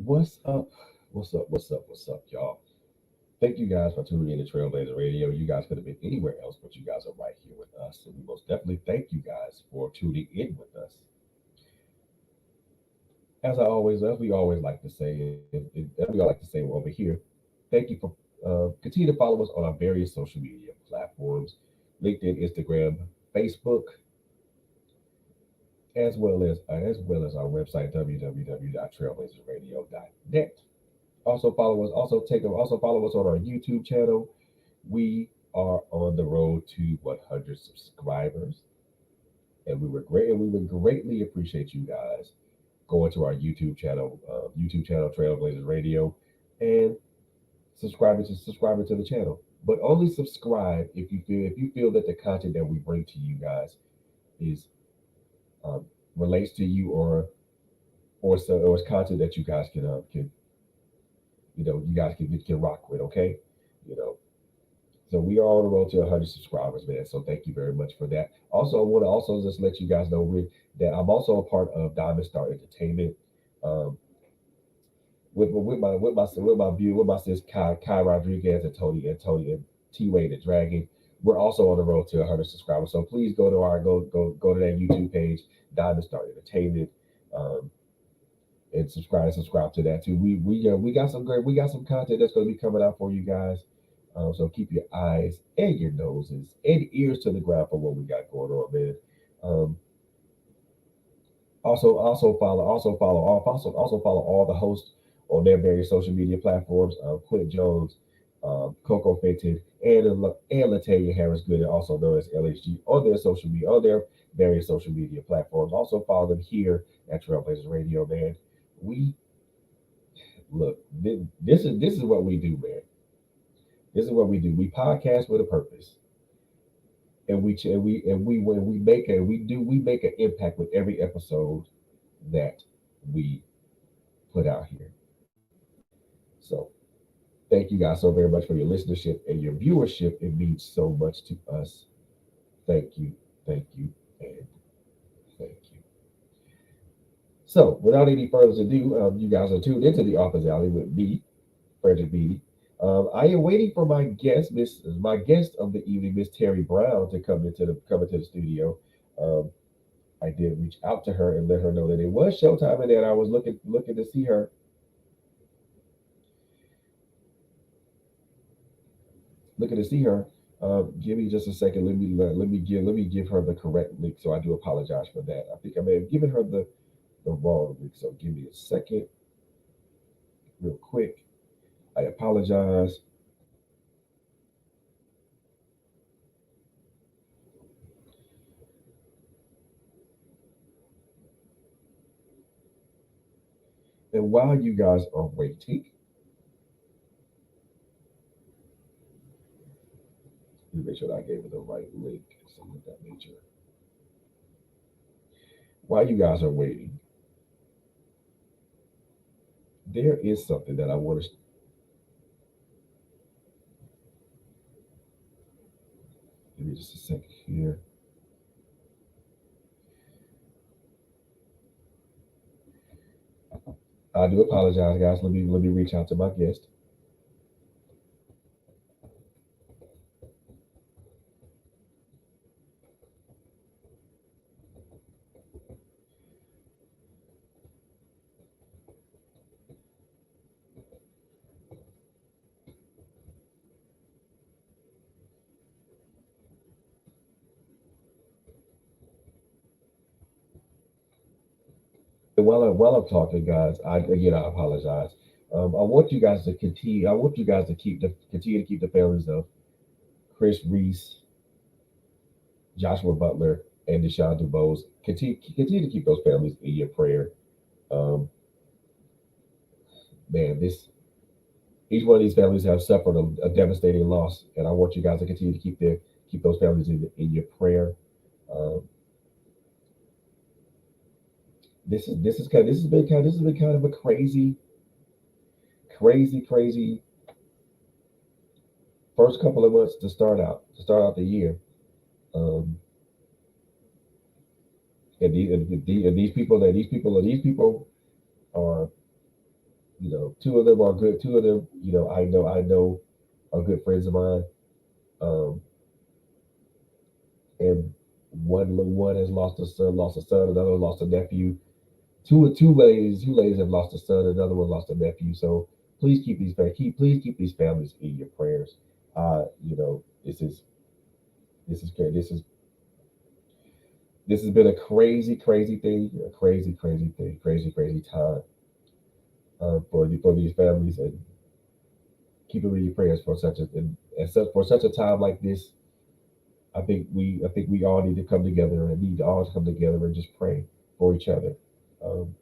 What's up? What's up? What's up? What's up, y'all? Thank you guys for tuning in to Trailblazer Radio. You guys could have been anywhere else, but you guys are right here with us. And we most definitely thank you guys for tuning in with us. As we always like to say, as we all like to say over here, thank you for continue to follow us on our various social media platforms, LinkedIn, Instagram, Facebook, as well as our website www.trailblazerradio.net. Also follow us on our YouTube channel. We are on the road to 100 subscribers, and we would greatly appreciate you guys going to our YouTube channel Trailblazers Radio, and subscribing to the channel. But only subscribe if you feel that the content that we bring to you guys is um, relates to you, or it's content that you guys can you guys can rock with. Okay, you know. So we are on the road to 100 subscribers, man. So thank you very much for that. Also, I want to also just let you guys know that I'm also a part of Diamond Star Entertainment. Um, with my sis Kai Rodriguez and T Wayne the Dragon. We're also on the road to 100 subscribers. So please go to that YouTube page, Diamond Star Entertainment, um, and subscribe to that too. We got some content that's going to be coming out for you guys. So keep your eyes and your noses and ears to the ground for what we got going on, man. Um, also follow all the hosts on their various social media platforms. Quint Jones, Coco Fenton, and Latalia Harris Good, also known as LHG, on their various social media platforms. Also follow them here at Trailblazers Radio, man. We look. This is what we do, man. This is what we do. We podcast with a purpose, and we make a we make an impact with every episode that we put out here. So thank you guys so very much for your listenership and your viewership. It means so much to us. Thank you, and thank you. So without any further ado, you guys are tuned into the Office Alley with me, Frederick Beatty. I am waiting for my guest of the evening, Miss Teri Brown, to come into the studio. Um, I did reach out to her and let her know that it was showtime and that I was looking to see her, looking to see her. Give me just a second. Let me give her the correct link. So I do apologize for that. I think I may have given her the wrong link. So give me a second, real quick. I apologize. And while you guys are waiting, let me make sure that I gave her the right link and something of that nature. While you guys are waiting, there is something that I want to. Give me just a second here. I do apologize, guys. Let me reach out to my guest. And while I'm talking, guys, I apologize. I want you guys to continue. I want you guys to continue to keep the families of Chris Reese, Joshua Butler, and Deshon Dubose. Continue to keep those families in your prayer. Um, man, this each one of these families have suffered a devastating loss, and I want you guys to continue to keep those families in your prayer. Um, this has been kind of a crazy first couple of months to start out the year. Um, and these people are two of them are good. Two of them, I know are good friends of mine. Um, and one has lost a son, another one lost a nephew. Two ladies have lost a son, another one lost a nephew. So please keep these families in your prayers. This is great. This has been a crazy thing, a crazy thing, crazy time for these families, and keep them in your prayers for such a time like this. I think we all need to come together and need to all come together and just pray for each other. Um,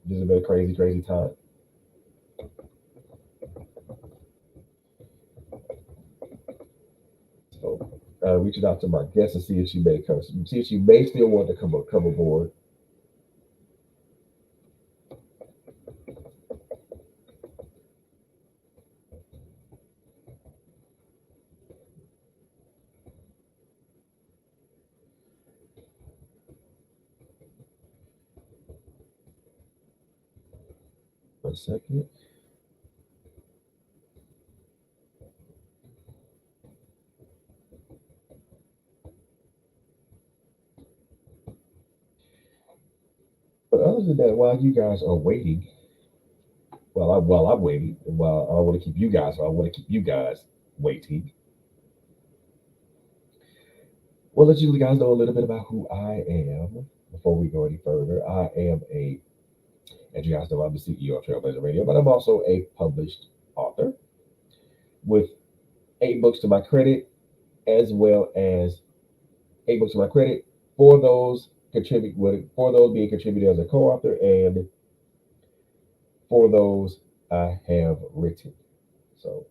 this has been a crazy time. So reaching out to my guest to see if she may come, see if she may still want to come aboard. 1 second. But other than that, while you guys are waiting, while I'm waiting, and while I want to keep you guys, I want to keep you guys waiting. We'll let you guys know a little bit about who I am before we go any further. As you guys know, I'm the CEO of Trailblazer Radio, but I'm also a published author with 8 books to my credit, as well as 8 books to my credit. For those being contributed as a co-author, and for those I have written. So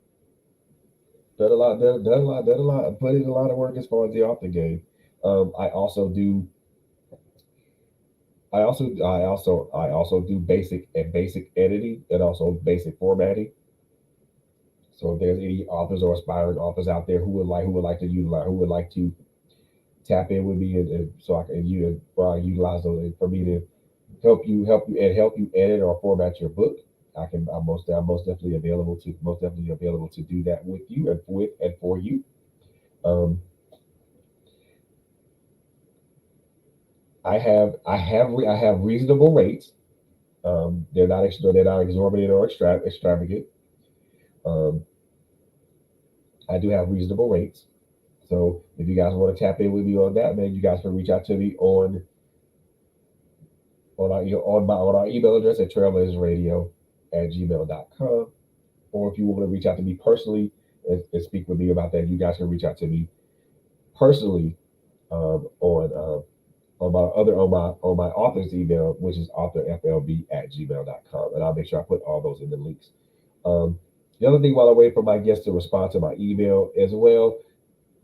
done a lot, put in a lot of work as far as the author game. I also do I also do basic editing and also basic formatting. So if there's any authors or aspiring authors out there who would like to tap in with me, and so I can you for I utilize those, and for me to help you edit or format your book. I'm most definitely available to do that with you and for you. Um, I have reasonable rates. They're not exorbitant or extravagant. Um, I do have reasonable rates. So if you guys want to tap in with me on that, man, you guys can reach out to me on our email address at trailblazersradio@gmail.com. Or if you want to reach out to me personally and speak with me about that, you guys can reach out to me personally on my author's email, which is authorflb@gmail.com. And I'll make sure I put all those in the links. Um, the other thing, while I wait for my guests to respond to my email as well,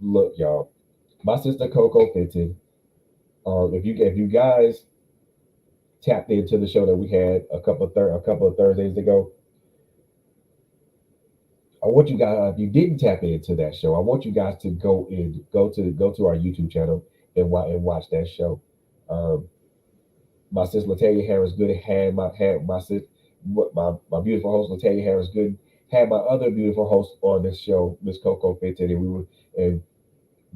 look, y'all, my sister Coco Fenton. If you guys tapped into the show that we had a couple of Thursdays ago, I want you guys, if you didn't tap into that show, I want you guys to go to our YouTube channel and watch that show. Um, my sister Latoya Harris Good had my sis my beautiful host Latoya Harris Good had my other beautiful host on this show, Miss Coco Fenton, and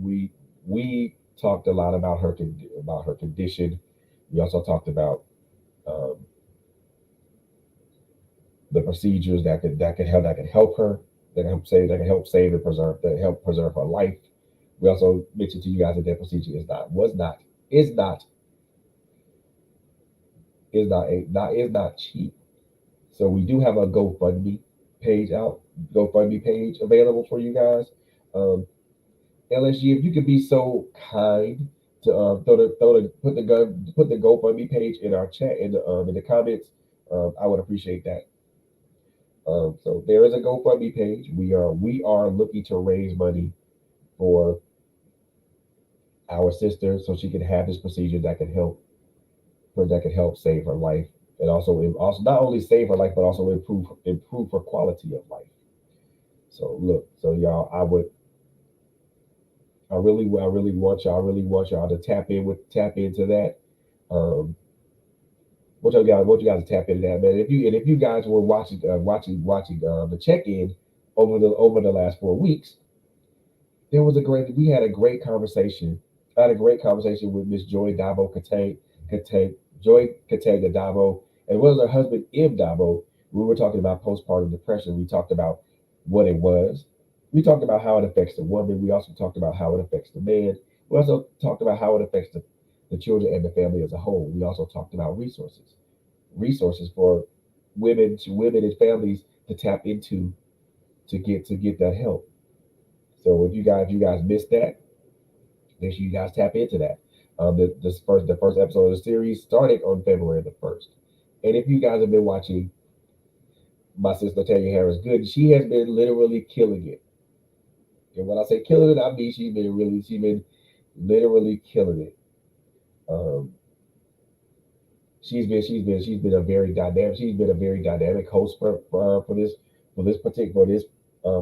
we we talked a lot about her condition. We also talked about um, the procedures that can help save and preserve her life. We also mentioned to you guys that that procedure is not is not cheap. So we do have a GoFundMe page available for you guys. Um, LSG, if you could be so kind to put the GoFundMe page in our chat in the comments, I would appreciate that. So there is a GoFundMe page. We are looking to raise money for our sister so she can have this procedure that can help save her life, and also not only save her life but also improve her quality of life. So look, so y'all, I really want y'all to tap into that. Um, want you guys to tap into that, man. If you guys were watching the check in over the last 4 weeks, we had a great conversation. I had a great conversation with Miss Joy Dabo Kate Joy Katega Dabo, as well as her husband Im Dabo. We were talking about postpartum depression. We talked about what it was. We talked about how it affects the woman. We also talked about how it affects the man. We also talked about how it affects the children and the family as a whole. We also talked about resources for women and families to tap into to get that help. So if you guys missed that, make sure you guys tap into that. The first episode of the series started on February the 1st. And if you guys have been watching my sister Tanya Harris Good, she has been literally killing it. And when I say killing it, I mean she's been literally killing it. Um, she's been a very dynamic host for this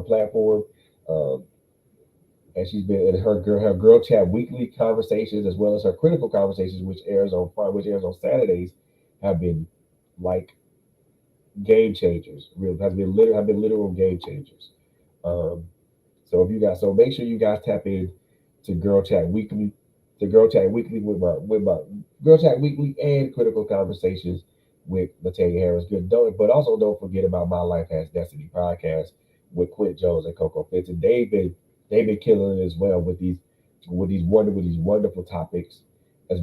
platform. Um, and she's been in her girl chat weekly conversations as well as her critical conversations, which airs on Saturdays, have been like game changers. Real have been literal game changers. Um, so make sure you guys tap in to Girl Chat Weekly, with my Girl Chat Weekly and Critical Conversations with Latanya Harris Good. But also don't forget about My Life Has Destiny podcast with Quint Jones and Coco Fitton. They've been killing it as well with these wonderful topics, as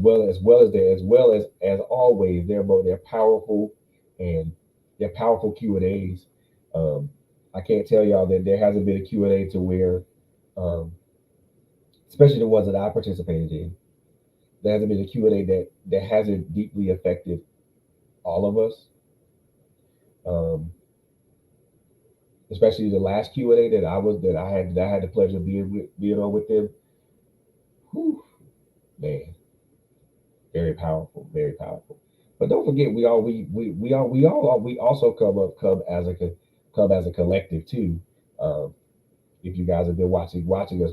always they're powerful, and they're powerful Q&As. Um, I can't tell y'all that there hasn't been a Q&A to where, um, especially the ones that I participated in, there hasn't been a Q&A that hasn't deeply affected all of us. Um, Especially the last Q&A that I had the pleasure of being on with them. Whew, man, very powerful, very powerful. But don't forget, we also come as a collective too. Um, if you guys have been watching us,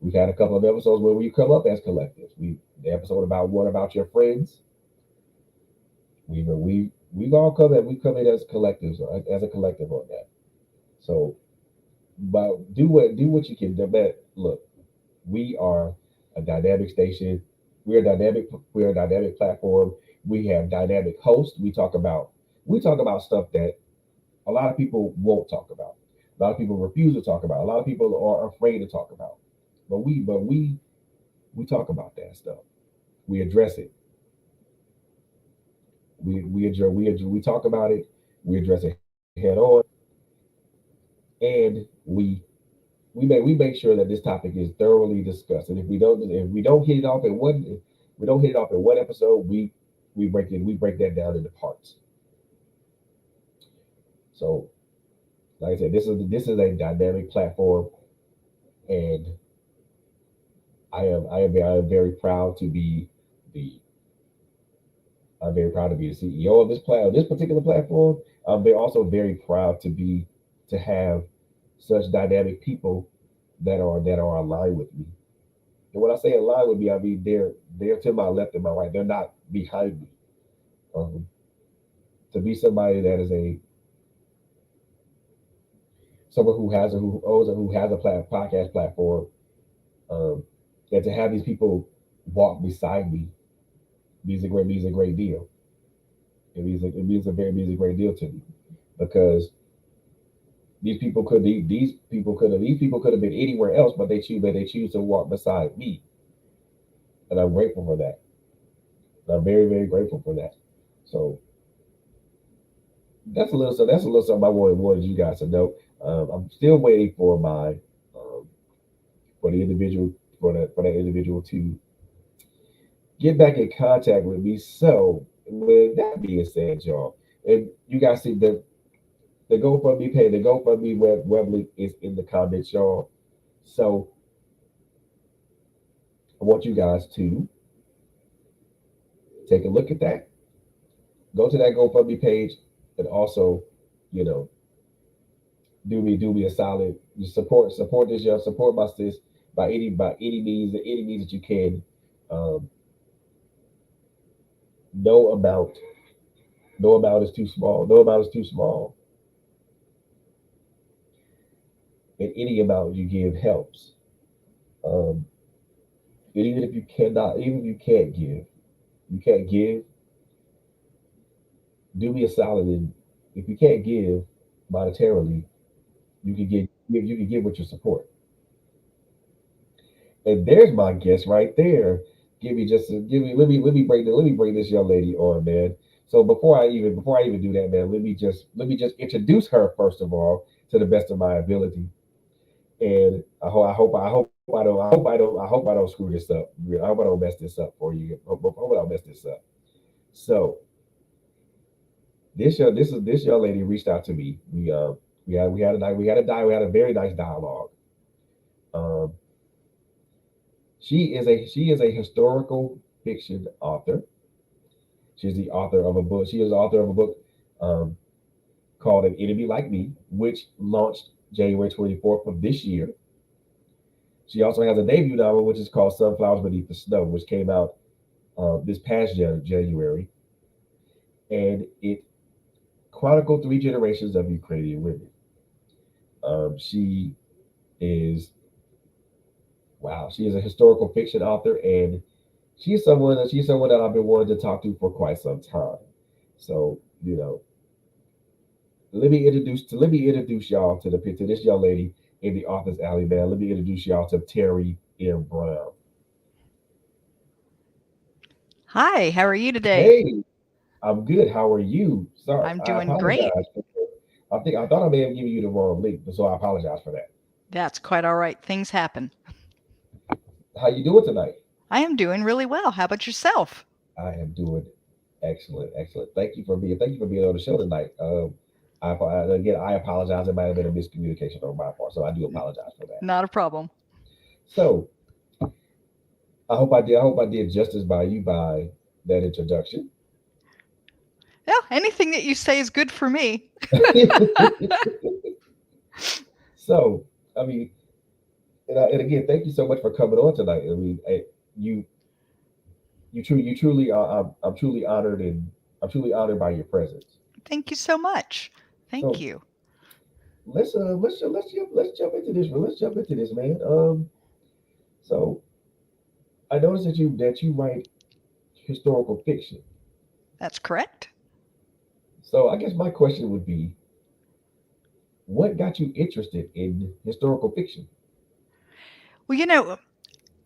we've had a couple of episodes where we come up as collectives. The episode about what about your friends. We've all come in as collectives, as a collective on that. So, but do what you can do. But look, we are a dynamic station. We're a dynamic platform. We have dynamic hosts. We talk about stuff that a lot of people won't talk about. A lot of people refuse to talk about. A lot of people are afraid to talk about. But we talk about that stuff. We address it. We talk about it. We address it head on, and we make sure that this topic is thoroughly discussed. And if we don't hit it off in one if we don't hit it off in one episode, we break that down into parts. So, like I said, this is a dynamic platform, and I am very proud to be the the CEO of this particular platform. Also very proud to have such dynamic people that are aligned with me. And when I say aligned with me, I mean they're to my left and my right. They're not behind me. Um, to be somebody that is a someone who owns or who has a podcast platform, um, and to have these people walk beside me means a great deal. It means a great deal to me, because these people could have been anywhere else, but they choose to walk beside me, and I'm grateful for that. And I'm very very grateful for that. So that's a little something I wanted you guys to know. I'm still waiting um, for the individual for that individual to get back in contact with me. So with that being said, y'all, and you guys see the GoFundMe page, the GoFundMe web link is in the comments, y'all. So I want you guys to take a look at that. Go to that GoFundMe page, and also, you know, do me a solid. You support this, y'all. Support my sis by any means that you can. Um, no amount, No amount is too small. No amount is too small. And any amount you give helps. Um, and even if you cannot, even if you can't give, do me a solid. And if you can't give monetarily, you can give with your support. And there's my guess right there. Give me let me bring this young lady on, man. So before I even do that, man, let me just introduce her first of all to the best of my ability. And I hope I don't screw this up. I hope I don't mess this up for you. Hope I don't mess this up. So this young lady reached out to me. We had a very nice dialogue. Um, she is a historical fiction author. She's the author of a book. She is the author of a book um, called An Enemy Like Me, which launched January 24th of this year. She also has a debut novel, which is called Sunflowers Beneath the Snow, which came out this past January. And it chronicled three generations of Ukrainian women. She is, wow, she is a historical fiction author, and she's someone that I've been wanting to talk to for quite some time. So, you know, let me introduce y'all to this young lady in the Author's Alley, man. Let me introduce y'all to Teri M. Brown. Hi, how are you today? Hey, I'm good. How are you? Sorry, I'm I doing great. apologize. I thought I may have given you the wrong link, so I apologize for that. That's quite all right. Things happen. How you doing tonight? I am doing really well. How about yourself? I am doing excellent, excellent. Thank you for being on the show tonight. Again, I apologize. It might have been a miscommunication on my part, so I do apologize for that. Not a problem. So I hope I did justice by you by that introduction. Yeah, anything that you say is good for me. So, I mean, and again, thank you so much for coming on tonight. I mean, you you truly I'm truly honored and I'm truly honored by your presence. Thank you so much. Thank So you. let's jump into this. Let's jump into this, man. So I noticed that you write historical fiction. That's correct. So I guess my question would be, what got you interested in historical fiction? Well,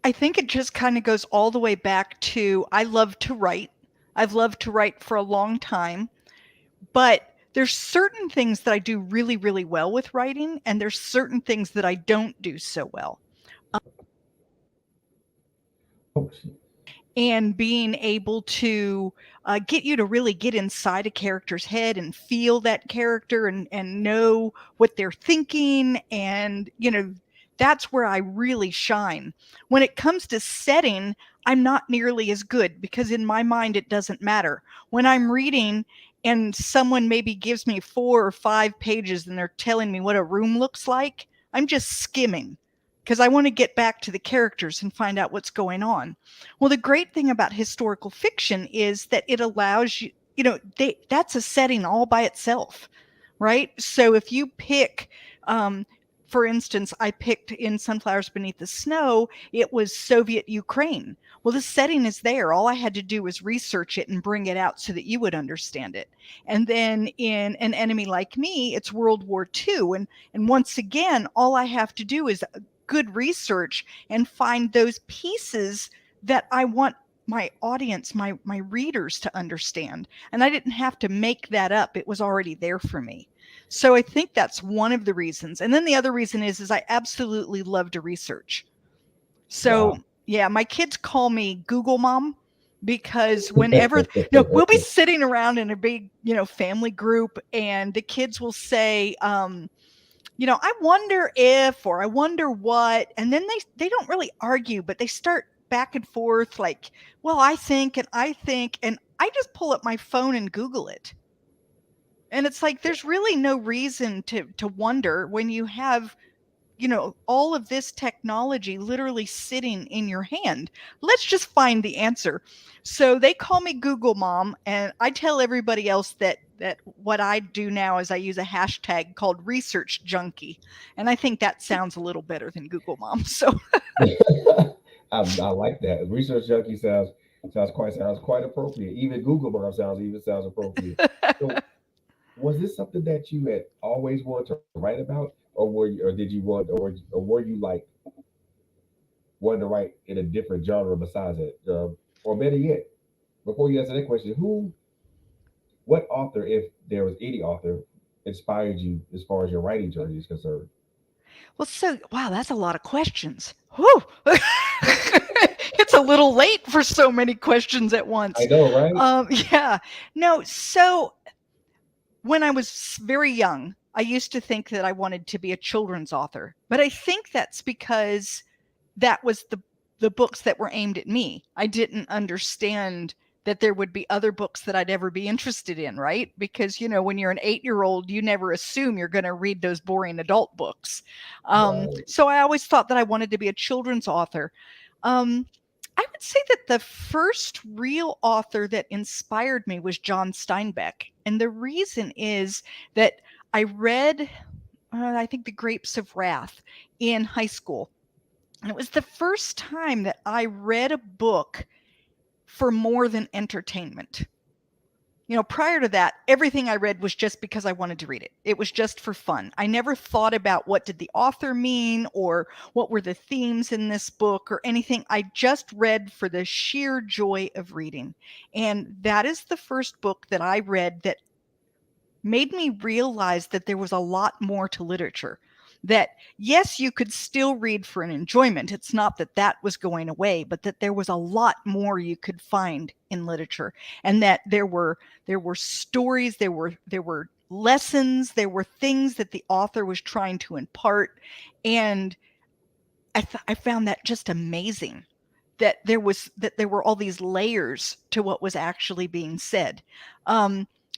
I think it just kind of goes all the way back to I love to write. I've loved to write for a long time, but there's certain things that I do really, really well with writing, and there's certain things that I don't do so well. Oh, shit. And being able to get you to really get inside a character's head and feel that character and know what they're thinking. And, that's where I really shine. When it comes to setting, I'm not nearly as good because in my mind, it doesn't matter. When I'm reading and someone maybe gives me 4 or 5 pages and they're telling me what a room looks like, I'm just skimming because I want to get back to the characters and find out what's going on. Well, the great thing about historical fiction is that it allows you, that's a setting all by itself, right? So if you pick, for instance, I picked in Sunflowers Beneath the Snow, it was Soviet Ukraine. Well, the setting is there. All I had to do was research it and bring it out so that you would understand it. And then in An Enemy Like Me, it's World War II. And once again, all I have to do is good research and find those pieces that I want my audience, my readers to understand. And I didn't have to make that up. It was already there for me. So I think that's one of the reasons. And then the other reason is I absolutely love to research. So Wow. yeah, my kids call me Google Mom because whenever we'll be sitting around in a big, family group and the kids will say, I wonder if, or I wonder what, and then they don't really argue, but they start back and forth like, well, I think, and I just pull up my phone and Google it. And it's like there's really no reason to wonder when you have all of this technology literally sitting in your hand. Let's just find the answer. So they call me Google Mom, and I tell everybody else that what I do now is I use a hashtag called Research Junkie, and I think that sounds a little better than Google Mom. So I like that. Research junkie sounds quite appropriate. Even Google Mom sounds appropriate. So was this something that you had always wanted to write about, or did you want, or were you like wanting to write in a different genre besides it? Or better yet, before you answer that question, what author, if there was any author, inspired you as far as your writing journey is concerned? well, so wow, that's a lot of questions. Whew. It's a little late for so many questions at I once. know, right? Yeah, no. So when I was very young, I used to think that I wanted to be a children's author, but I think that's because that was the books that were aimed at me. I didn't understand that there would be other books that I'd ever be interested in, right? Because when you're an 8-year-old, you never assume you're going to read those boring adult books. Right. So I always thought that I wanted to be a children's author. Um, I would say that the first real author that inspired me was John Steinbeck. And the reason is that I read, I think, The Grapes of Wrath in high school. And it was the first time that I read a book for more than entertainment. Prior to that, everything I read was just because I wanted to read it. It was just for fun. I never thought about what did the author mean or what were the themes in this book or anything. I just read for the sheer joy of reading. And that is the first book that I read that made me realize that there was a lot more to literature. That, yes, you could still read for an enjoyment. It's not that that was going away, but that there was a lot more you could find in literature, and that there were stories, there were lessons, there were things that the author was trying to impart, and I found that just amazing. That there were all these layers to what was actually being said.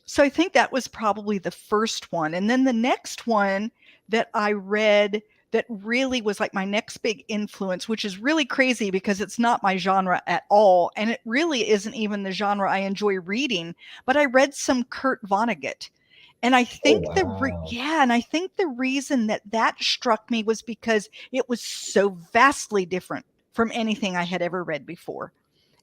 So I think that was probably the first one. And then the next one that I read that really was like my next big influence, which is really crazy because it's not my genre at all. And it really isn't even the genre I enjoy reading, but I read some Kurt Vonnegut. And I Oh think wow. and I think the reason that struck me was because it was so vastly different from anything I had ever read before.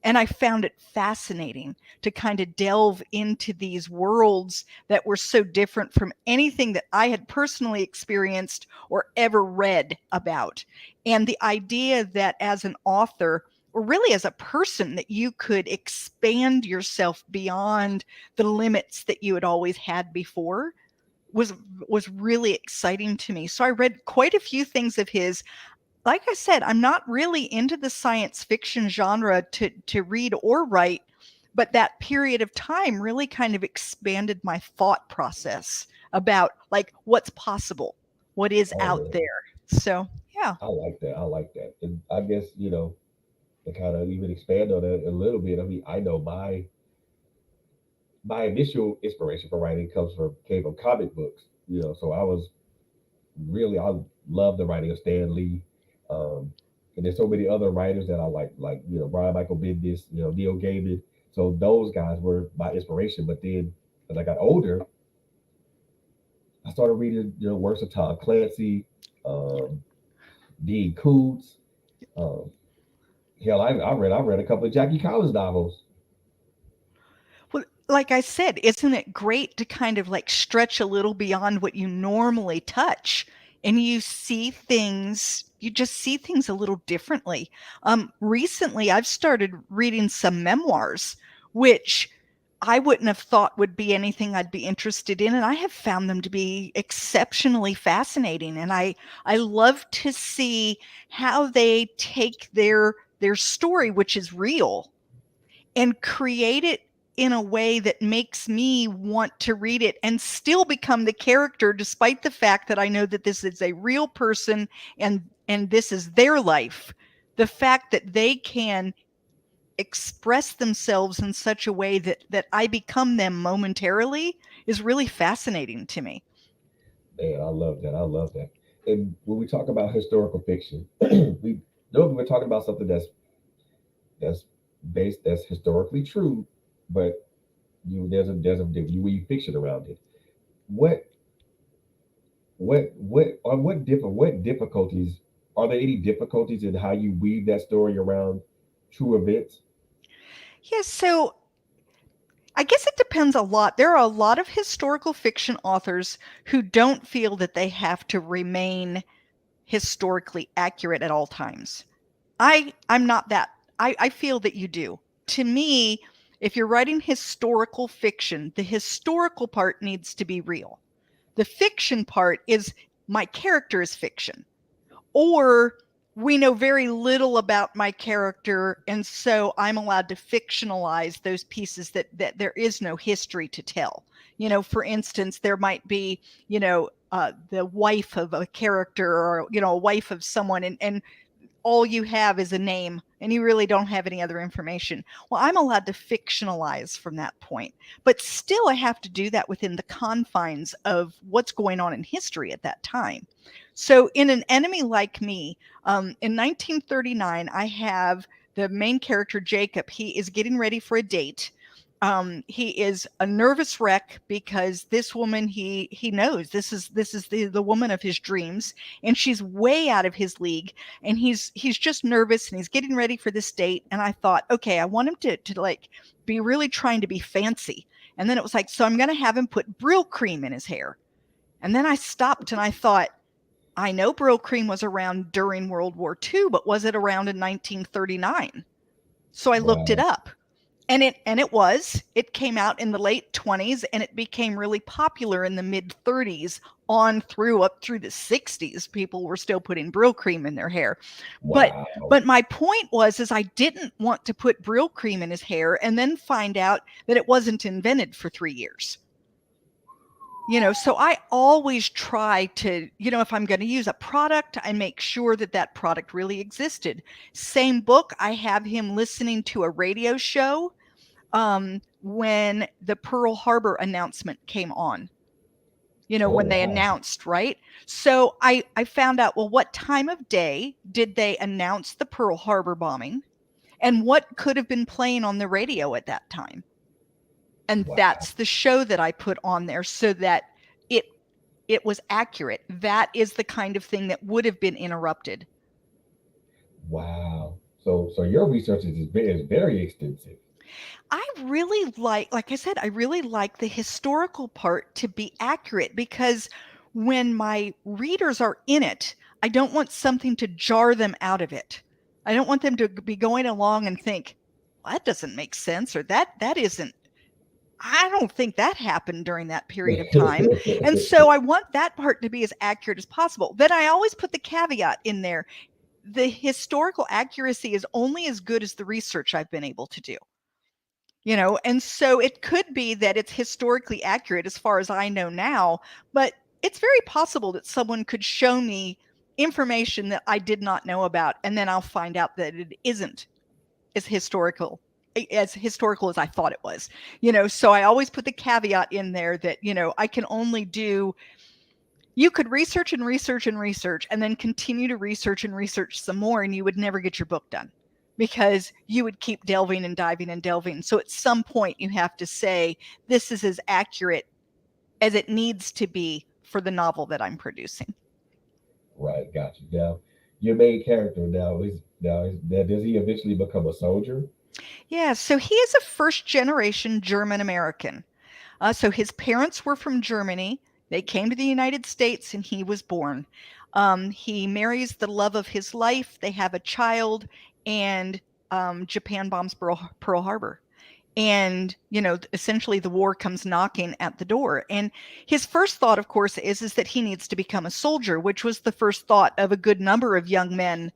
And I found it fascinating to kind of delve into these worlds that were so different from anything that I had personally experienced or ever read about. And the idea that as an author, or really as a person, that you could expand yourself beyond the limits that you had always had before was really exciting to me. So I read quite a few things of his. Like I said, I'm not really into the science fiction genre to read or write, but that period of time really kind of expanded my thought process about like what's possible, what is out Oh, there. So yeah. I like that. I like that. And I guess, to kind of even expand on that a little bit. I mean, I know my initial inspiration for writing came from comic books. So I love the writing of Stan Lee. Um, and there's so many other writers that I like Brian Michael Bendis, Neil Gaiman. So those guys were my inspiration. But then as I got older, I started reading works of Tom Clancy, um, Dean Koontz. Um, hell, I read a couple of Jackie Collins novels. Well, like I said, isn't it great to kind of like stretch a little beyond what you normally touch, and you just see things a little differently. Recently I've started reading some memoirs, which I wouldn't have thought would be anything I'd be interested in, and I have found them to be exceptionally fascinating. And I love to see how they take their story, which is real, and create it in a way that makes me want to read it and still become the character, despite the fact that I know that this is a real person and this is their life. The fact that they can express themselves in such a way that I become them momentarily is really fascinating to me. Man, I love that. I love that. and when we talk about historical fiction, we know we're talking about something that's based, that's historically true, but there's a you weave fiction around it. What what difficulties, are there any difficulties in how you weave that story around true events? Yes, so I guess it depends a lot. There are a lot of historical fiction authors who don't feel that they have to remain historically accurate at all times. I'm not that. I feel that you do. To me, if you're writing historical fiction, the historical part needs to be real. The fiction part is my character is fiction. Or we know very little about my character, and so I'm allowed to fictionalize those pieces that there is no history to tell. For instance, there might be, the wife of a character, or a wife of someone, and all you have is a name and you really don't have any other information. Well, I'm allowed to fictionalize from that point, but still I have to do that within the confines of what's going on in history at that time. So in An Enemy Like Me, in 1939, I have the main character, Jacob. He is getting ready for a date. He is a nervous wreck because this woman he knows this is the woman of his dreams, and she's way out of his league, and he's just nervous, and he's getting ready for this date. And I thought, okay, I want him to like be really trying to be fancy. And then it was like, so I'm going to have him put Brill cream in his hair. And then I stopped and I thought, I know Brill cream was around during World War II, but was it around in 1939? So I looked it Wow, up. And it came out in the late 20s, and it became really popular in the mid 30s on through up through the 60s. People were still putting Brill cream in their hair. But wow, but my point was is I didn't want to put Brill cream in his hair and then find out that it wasn't invented for 3 years. So I always try to, if I'm going to use a product, I make sure that that product really existed. Same book, I have him listening to a radio show when the Pearl Harbor announcement came on, oh when they wow, announced, right? So I found out, well, what time of day did they announce the Pearl Harbor bombing, and what could have been playing on the radio at that time? And wow, that's the show that I put on there so that it it was accurate. That is the kind of thing that would have been interrupted. wow. So your research is very extensive. I really like I said, I really like the historical part to be accurate, because when my readers are in it, I don't want something to jar them out of it. I don't want them to be going along and think, well, that doesn't make sense, or that isn't, I don't think that happened during that period of time. And so I want that part to be as accurate as possible. Then I always put the caveat in there. The historical accuracy is only as good as the research I've been able to do. And so it could be that it's historically accurate as far as I know now, but it's very possible that someone could show me information that I did not know about, and then I'll find out that it isn't as historical as I thought it was. So I always put the caveat in there that, I can only do, you could research and research and research and then continue to research and research some more, and you would never get your book done, because you would keep delving and diving and delving. So at some point you have to say, this is as accurate as it needs to be for the novel that I'm producing. Right, got you. Now, your main character now does he eventually become a soldier? Yeah, so he is a first generation German American. So his parents were from Germany. They came to the United States and he was born. He marries the love of his life. They have a child, and Japan bombs Pearl Harbor. And, essentially the war comes knocking at the door. And his first thought, of course, is that he needs to become a soldier, which was the first thought of a good number of young men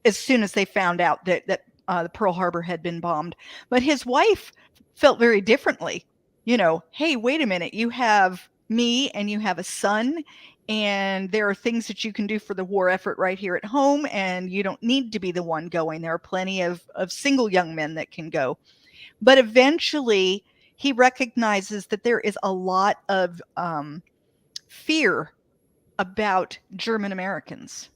as soon as they found out that the Pearl Harbor had been bombed. But his wife felt very differently. Hey, wait a minute, you have me and you have a son, and there are things that you can do for the war effort right here at home, and you don't need to be the one going. There are plenty of single young men that can go. But eventually he recognizes that there is a lot of fear about German Americans.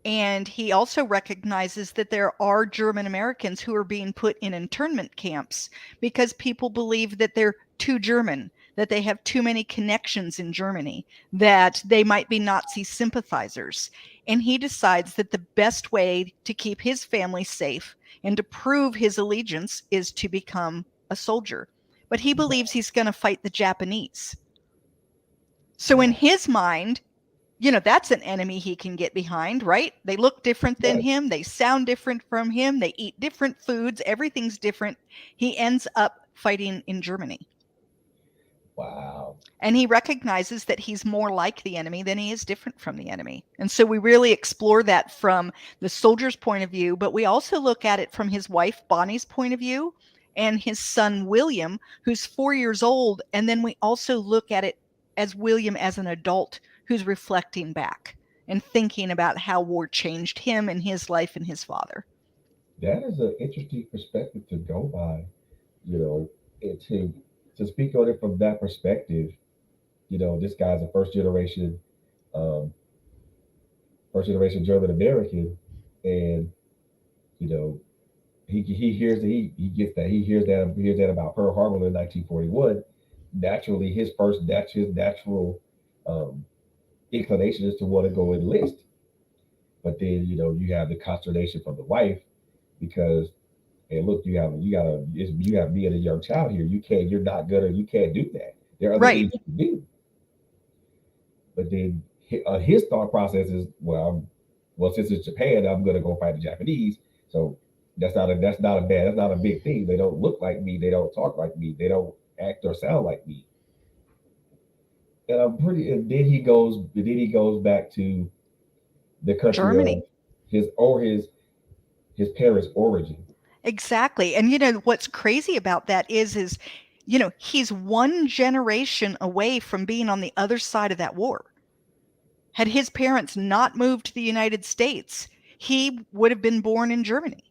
And he also recognizes that there are German Americans who are being put in internment camps because people believe that they're too German, that they have too many connections in Germany, that they might be Nazi sympathizers. And he decides that the best way to keep his family safe and to prove his allegiance is to become a soldier. But he believes he's going to fight the Japanese. So in his mind, that's an enemy he can get behind, right? They look different than Right. him. They sound different from him. They eat different foods. Everything's different. He ends up fighting in Germany. Wow. And he recognizes that he's more like the enemy than he is different from the enemy. And so we really explore that from the soldier's point of view, but we also look at it from his wife, Bonnie's point of view, and his son, William, who's 4 years old. And then we also look at it as William as an adult who's reflecting back and thinking about how war changed him and his life and his father. That is an interesting perspective to go by, and to speak on it from that perspective. This guy's a um, first generation German American, and you know, he hears that he gets that he hears that about Pearl Harbor in 1941. Naturally, that's his natural um, inclination is to want to go enlist. But then you have the consternation from the wife because, hey, look, you have me and a young child here. You can't do that. There are other Right. things you can do. But then his thought process is, well, since it's Japan, I'm gonna go fight the Japanese. So that's not a big thing. They don't look like me. They don't talk like me. They don't act or sound like me. And then he goes back to the country of Germany. his parents' origin. Exactly. And what's crazy about that is he's one generation away from being on the other side of that war. Had his parents not moved to the United States, he would have been born in Germany.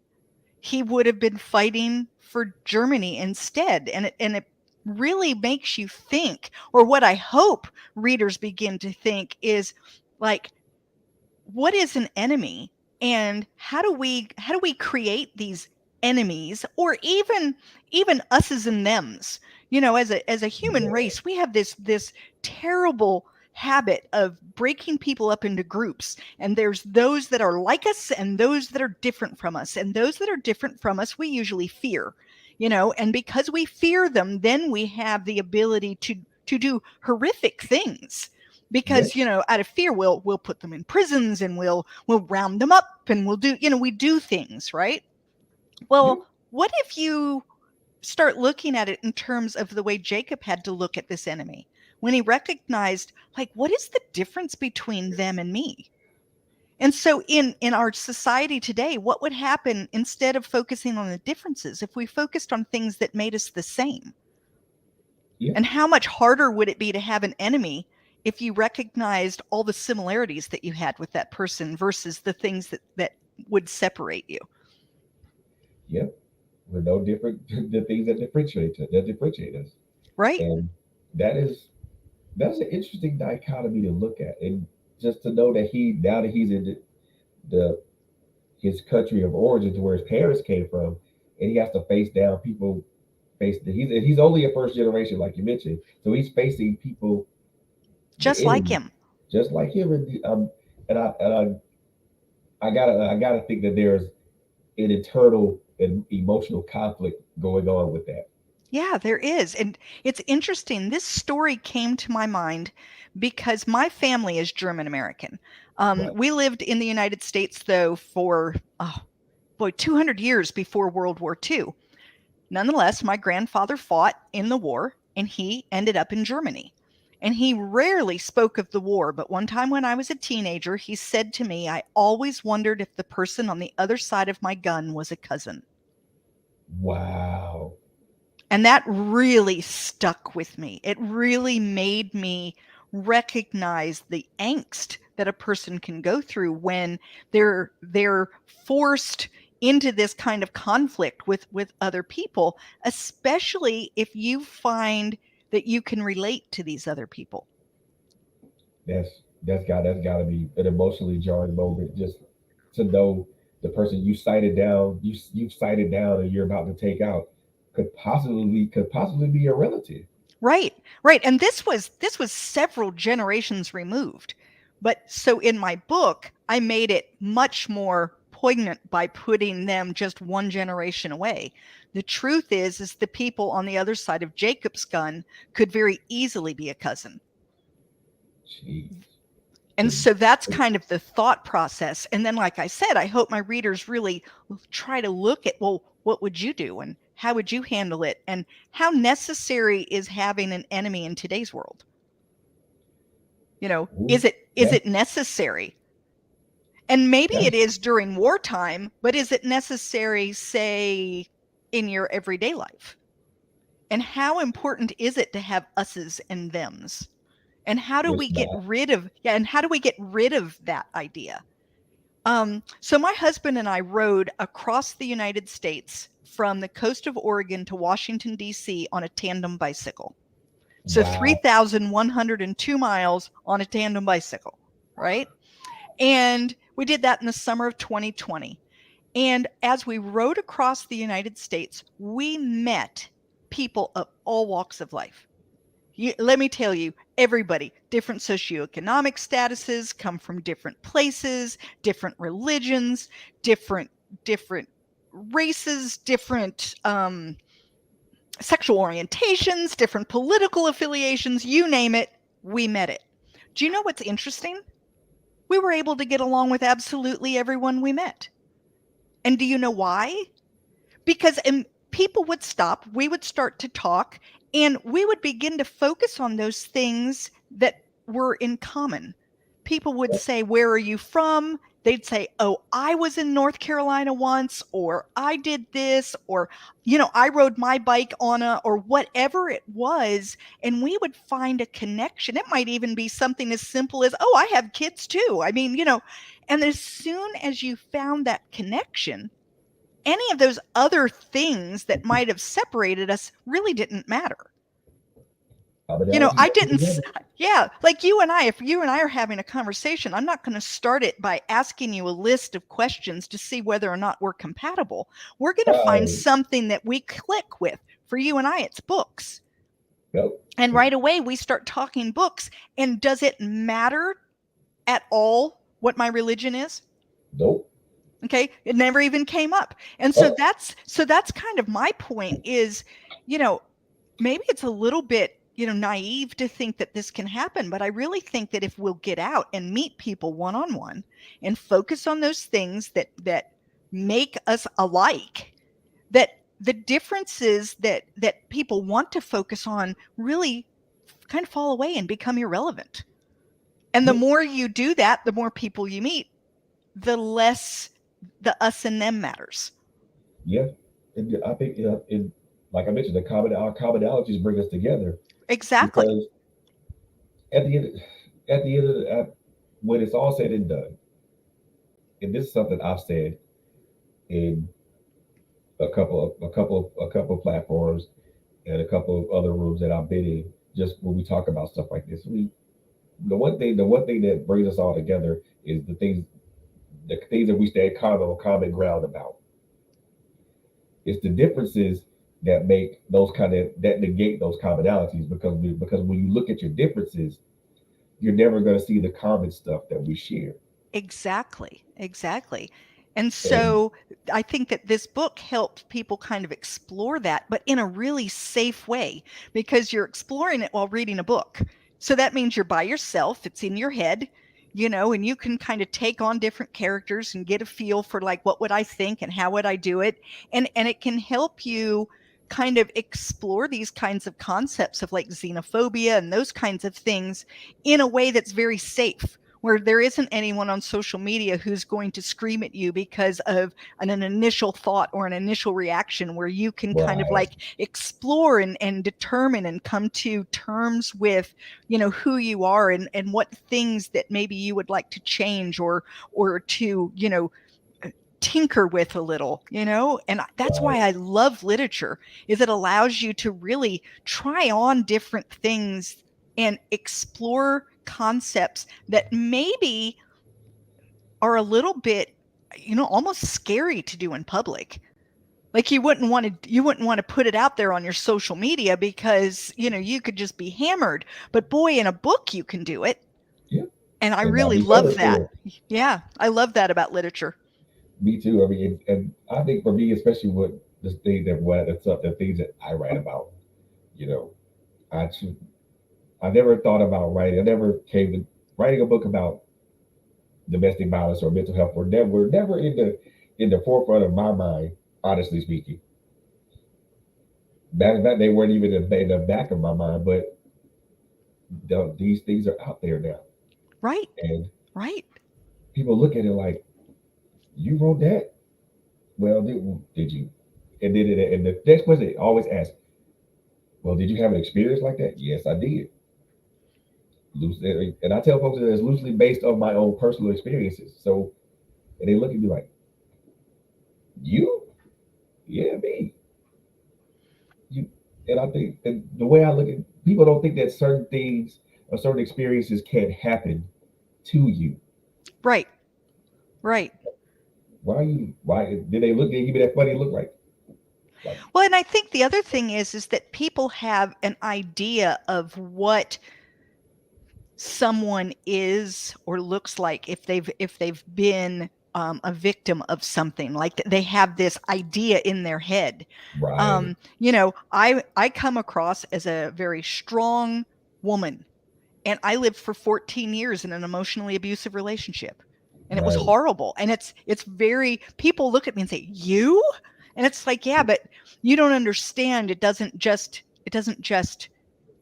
He would have been fighting for Germany instead. And it really makes you think, or what I hope readers begin to think is like, what is an enemy, and how do we create these enemies, or even us's and them's. As a human Yeah, race, we have this terrible habit of breaking people up into groups, and there's those that are like us and those that are different from us, and those that are different from us we usually fear. And because we fear them, then we have the ability to do horrific things, yeah, because out of fear we'll put them in prisons, and we'll round them up, and we do things, right? yeah. Well, what if you start looking at it in terms of the way Jacob had to look at this enemy when he recognized, like, what is the difference between them and me? And so in our society today, what would happen instead of focusing on the differences if we focused on things that made us the same? Yeah. And how much harder would it be to have an enemy if you recognized all the similarities that you had with that person versus the things that would separate you? Yeah. We're no different the things that differentiate us. Right? And that is that's an interesting dichotomy to look at. And just to know that now that he's in the his country of origin to where his parents came from, and he has to face down people he's only a first generation, like you mentioned. So he's facing people, the Just like enemy, him. just like him. And I gotta think that there's an internal and emotional conflict going on with that. Yeah, there is. And it's interesting. This story came to my mind because my family is German American. Right. We lived in the United States, though, for, oh, boy, 200 years before World War II. Nonetheless, my grandfather fought in the war, and he ended up in Germany. And he rarely spoke of the war, but one time when I was a teenager, he said to me, I always wondered if the person on the other side of my gun was a cousin. Wow. And that really stuck with me. It really made me recognize the angst that a person can go through when they're forced into this kind of conflict with other people, especially if you find that you can relate to these other people. Yes. that's got to be an emotionally jarring moment, just to know the person you've cited down and you're about to take out could possibly be a relative. Right, right. And this was several generations removed. But so in my book, I made it much more poignant by putting them just one generation away. The truth is the people on the other side of Jacob's gun could very easily be a cousin. Jeez. And To- so that's kind of the thought process. And then, like I said, I hope my readers really try to look at, well, what would you do? And how would you handle it? And how necessary is having an enemy in today's world? Ooh, Is it necessary? And maybe that's it is during wartime, but is it necessary, say, in your everyday life? And how important is it to have us's and them's? And how do it's we get not. rid of that idea? So my husband and I rode across the United States from the coast of Oregon to Washington, D.C. on a tandem bicycle. So Wow. 3,102 miles on a tandem bicycle, right? And we did that in the summer of 2020. And as we rode across the United States, we met people of all walks of life. Let me tell you, everybody, different socioeconomic statuses, come from different places, different religions, different races, different sexual orientations, different political affiliations, you name it, we met it. Do you know what's interesting? We were able to get along with absolutely everyone we met. And do you know why? Because people would stop, we would start to talk, and we would begin to focus on those things that were in common. People would say, "Where are you from?" They'd say, "Oh, I was in North Carolina once," or "I did this," or, "I rode my bike on a," or whatever it was. And we would find a connection. It might even be something as simple as, "Oh, I have kids too." I mean, and as soon as you found that connection, any of those other things that might have separated us really didn't matter. Commonalities I bring us didn't, together. yeah, like you and I, if you and I are having a conversation, I'm not going to start it by asking you a list of questions to see whether or not we're compatible. We're going to find Right. something that we click with. For you and I, it's books. Nope. And right away, we start talking books. And does it matter at all what my religion is? Nope. Okay, it never even came up. And so Oh, that's kind of my point is, you know maybe it's a little bit naive to think that this can happen, but I really think that if we'll get out and meet people one on one and focus on those things that make us alike, that the differences that people want to focus on really kind of fall away and become irrelevant. And the yeah, more you do that, the more people you meet, the less the us and them matters. yeah. I think, like I mentioned, our commonalities bring us together Exactly. because at the end, when it's all said and done, and this is something I've said in a couple of platforms and a couple of other rooms that I've been in, just when we talk about stuff like this, the one thing that brings us all together is the things that we stand common ground about. It's the differences that negate those commonalities, because when you look at your differences, you're never going to see the common stuff that we share. Exactly, exactly. And And so I think that this book helped people kind of explore that, but in a really safe way, because you're exploring it while reading a book. So that means you're by yourself, it's in your head, and you can kind of take on different characters and get a feel for like what would I think and how would I do it. And it can help you kind of explore these kinds of concepts of like xenophobia and those kinds of things in a way that's very safe, where there isn't anyone on social media who's going to scream at you because of an initial thought or an initial reaction, where you can kind of right, like explore and determine and come to terms with, who you are and what things that maybe you would like to change or to, tinker with a little, and that's why right, I love literature, is it allows you to really try on different things and explore concepts that maybe are a little bit, almost scary to do in public. Like you wouldn't want to put it out there on your social media because, you could just be hammered. But boy, in a book you can do it. Yeah. And I And not really be love that. punished for it. Yeah, I love that about literature. Me too. I mean, and I think for me, especially with this thing that's up, the things that I write about, you know, I should, I never thought about writing. I never came to writing a book about domestic violence or mental health. Were never in the forefront of my mind. Honestly speaking, back then they weren't even in the back of my mind. But these things are out there now, Right. and Right. people look at it like, you wrote that. Well, did you? And the next question they always ask, well, did you have an experience like that? Yes, I did. And I tell folks that it's loosely based on my own personal experiences. So, and they look at me like, you? Yeah, me. You. And I think, and the way I look at people don't think that certain things or certain experiences can't happen to you. Right. Right. Why are you? Why did they look? They give me that funny look like Well, and I think the other thing is that people have an idea of what someone is or looks like if they've been a victim of something. Like they have this idea in their head. right, I come across as a very strong woman, and I lived for 14 years in an emotionally abusive relationship, and it was right, horrible. And it's very, people look at me and say, you? And it's like, yeah, but you don't understand. It doesn't just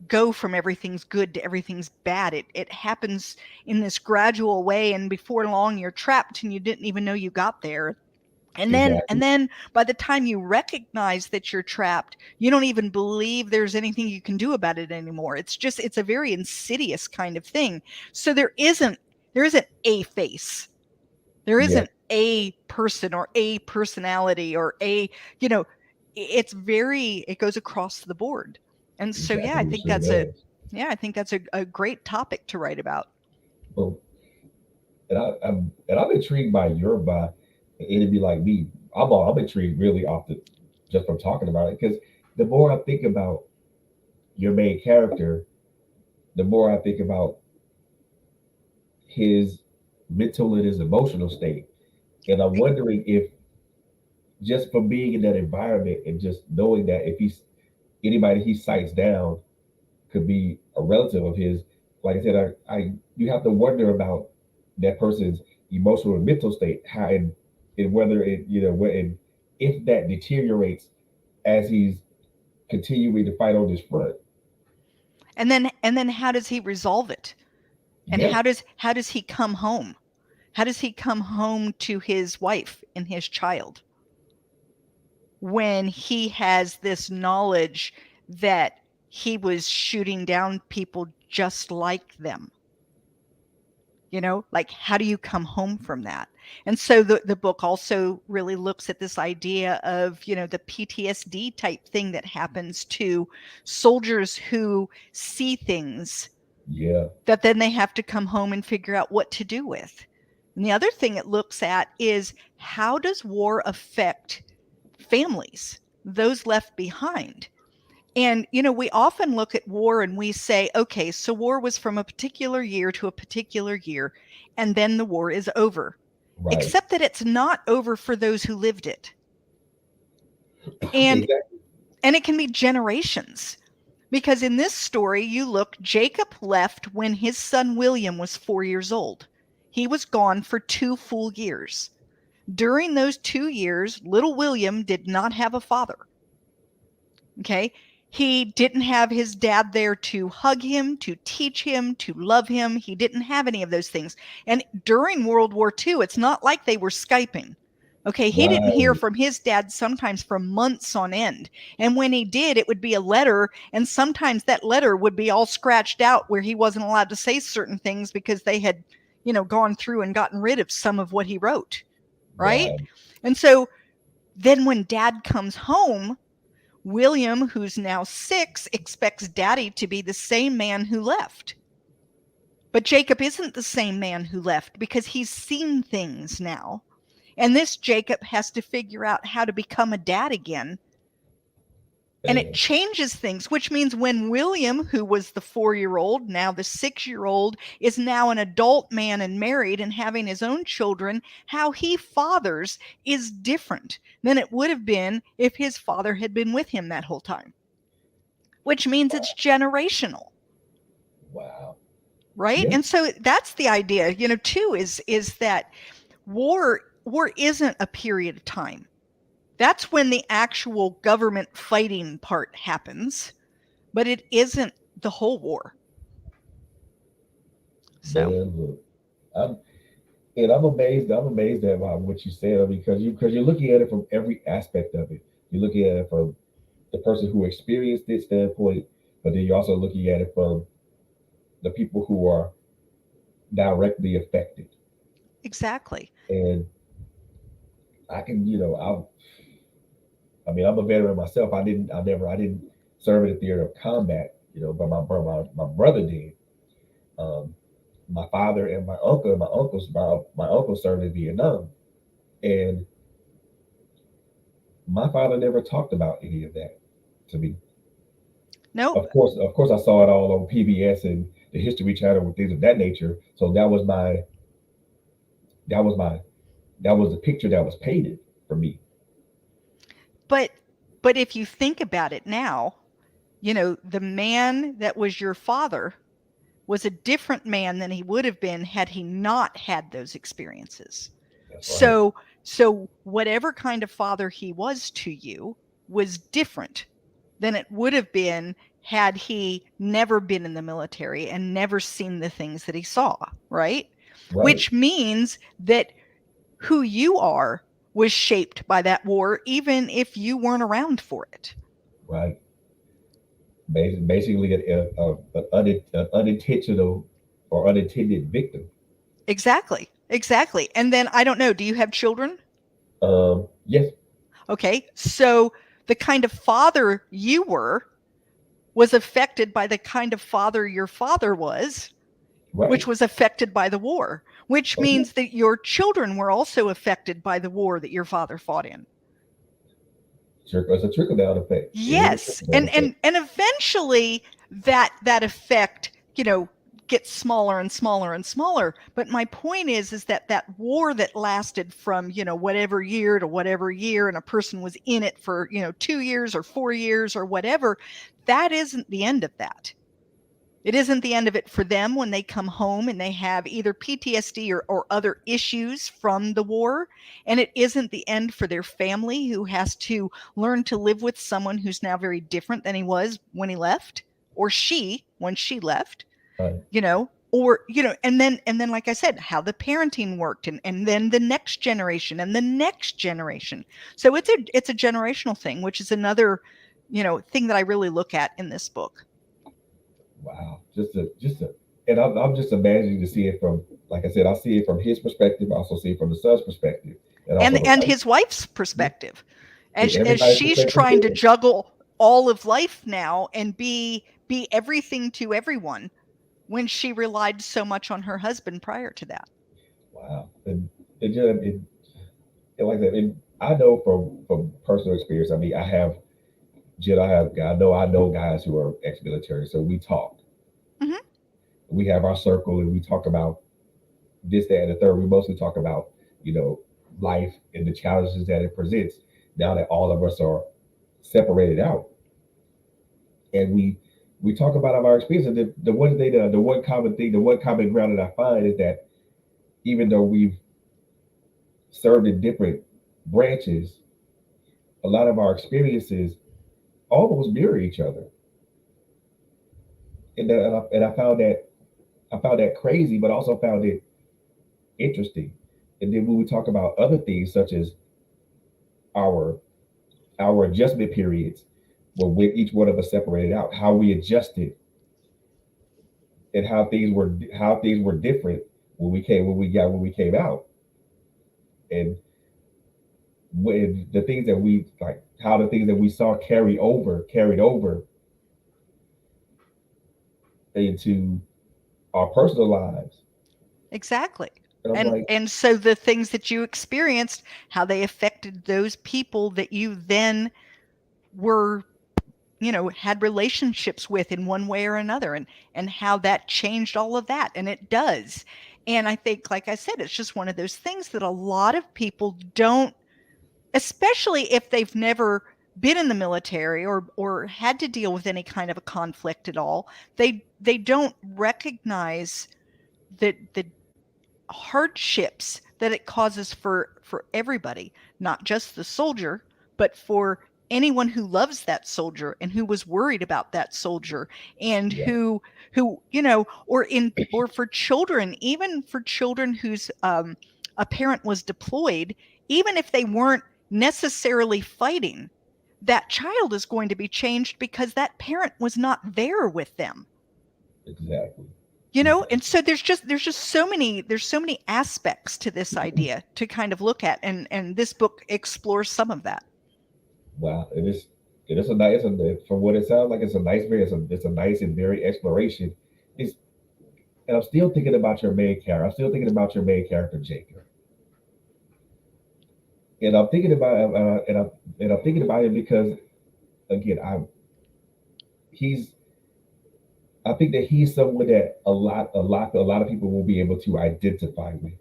go from everything's good to everything's bad. It happens in this gradual way, and before long you're trapped and you didn't even know you got there. And then and exactly, then by the time you recognize that you're trapped, you don't even believe there's anything you can do about it anymore. It's a very insidious kind of thing. So there isn't a face. There yeah, isn't a person or a personality or you know, it goes across the board. And so yeah, exactly. It sure does. I think that's a great topic to write about. Well, and I'm intrigued by it'd be like me. I'm intrigued really off the just from talking about it because the more I think about your main character, the more I think about his mental and his emotional state, and I'm wondering if just from being in that environment and just knowing that if he's anybody he cites down could be a relative of his, like I said, I you have to wonder about that person's emotional and mental state, how and whether it and if that deteriorates as he's continuing to fight on this front. And then how does he resolve it? And Yeah, how does he come home? How does he come home to his wife and his child when he has this knowledge that he was shooting down people just like them? Like how do you come home from that? And so the book also really looks at this idea of, the PTSD type thing that happens to soldiers who see things yeah, that then they have to come home and figure out what to do with. And the other thing it looks at is, how does war affect families, those left behind? And, we often look at war and we say, okay, so war was from a particular year to a particular year, and then the war is over. right, Except that it's not over for those who lived it. And exactly, and it can be generations. Because in this story, Jacob left when his son William was 4 years old. He was gone for 2 full years. During those 2 years, little William did not have a father. Okay? He didn't have his dad there to hug him, to teach him, to love him. He didn't have any of those things. And during World War II, it's not like they were Skyping. Okay, he didn't hear right, from his dad sometimes for months on end. And when he did, it would be a letter, and sometimes that letter would be all scratched out where he wasn't allowed to say certain things because they had, gone through and gotten rid of some of what he wrote, right? right, And so then when dad comes home, William, who's now 6, expects daddy to be the same man who left. But Jacob isn't the same man who left because he's seen things now. And this Jacob has to figure out how to become a dad again. And it changes things, which means when William, who was the 4-year-old, now the 6-year-old, is now an adult man and married and having his own children, how he fathers is different than it would have been if his father had been with him that whole time. Which means it's generational. Wow. Right? Yeah. And so that's the idea, too, is that war isn't a period of time. That's when the actual government fighting part happens, but it isn't the whole war. So, Man, look, I'm amazed. I'm amazed at what you said because you're looking at it from every aspect of it. You're looking at it from the person who experienced it standpoint, but then you're also looking at it from the people who are directly affected. exactly. And I can, I mean, I'm a veteran myself. I didn't serve in the theater of combat, but my brother did. Um, my father and my uncle served in Vietnam, and my father never talked about any of that to me. Nope. Of course, I saw it all on PBS and the History Channel and things of that nature. So that was my that was the picture that was painted for me. But if you think about it now, the man that was your father was a different man than he would have been had he not had those experiences. That's right. So whatever kind of father he was to you was different than it would have been had he never been in the military and never seen the things that he saw, right? Right. Which means that who you are was shaped by that war, even if you weren't around for it. Right. Basically, an unintentional or unintended victim. Exactly. And then I don't know, do you have children? Yes. Okay. So the kind of father you were was affected by the kind of father your father was, Right. which was affected by the war, which Okay. means that your children were also affected by the war that your father fought in. It's a trickle down effect. It is a Yes. trickle down effect. And eventually that effect, gets smaller and smaller and smaller. But my point is that war that lasted from, whatever year to whatever year, and a person was in it for, 2 years or 4 years or whatever, that isn't the end of that. It isn't the end of it for them when they come home and they have either PTSD or other issues from the war. And it isn't the end for their family who has to learn to live with someone who's now very different than he was when he left, or she when she left, Right. or, and then, like I said, how the parenting worked, and then the next generation and the next generation. So it's a generational thing, which is another, thing that I really look at in this book. Wow. And I'm just imagining to see it from, like I said, I see it from his perspective. I also see it from the son's perspective, and also And his wife's perspective, as everybody's she's perspective. trying to juggle all of life now and be everything to everyone when she relied so much on her husband prior to that. Wow. And it like that. And I know from personal experience. I mean, I know guys who are ex-military, so we talk. Mm-hmm. We have our circle, and we talk about this, that, and the third. We mostly talk about you know life and the challenges that it presents. Now that all of us are separated out, and we talk about our experience. And the one common thing, the one common ground that I find is that even though we've served in different branches, a lot of our experiences almost mirror each other. And I found that crazy, but also found it interesting. And then when we talk about other things such as our adjustment periods, where each one of us separated out, how we adjusted, and how things were different when we came out, and when the things that we like, how the things that we saw carried over into our personal lives. Exactly. And I'm like, And so the things that you experienced, how they affected those people that you then were, had relationships with in one way or another, and how that changed all of that. And it does. And I think, like I said, it's just one of those things that a lot of people don't, especially if they've never been in the military or had to deal with any kind of a conflict at all, they don't recognize the hardships that it causes for everybody, not just the soldier, but for anyone who loves that soldier and who was worried about that soldier, and yeah, who or for children, even for children whose a parent was deployed, even if they weren't necessarily fighting, that child is going to be changed because that parent was not there with them. exactly. And so there's just so many aspects to this idea to kind of look at, and this book explores some of that. Wow, it is a nice. From what it sounds like, it's a nice, it's a nice and very exploration. It's and I'm still thinking about your main character. I'm still thinking about your main character, Jacob. And I'm thinking about and I'm thinking about him because again, he's I think that he's someone that a lot of people will be able to identify with.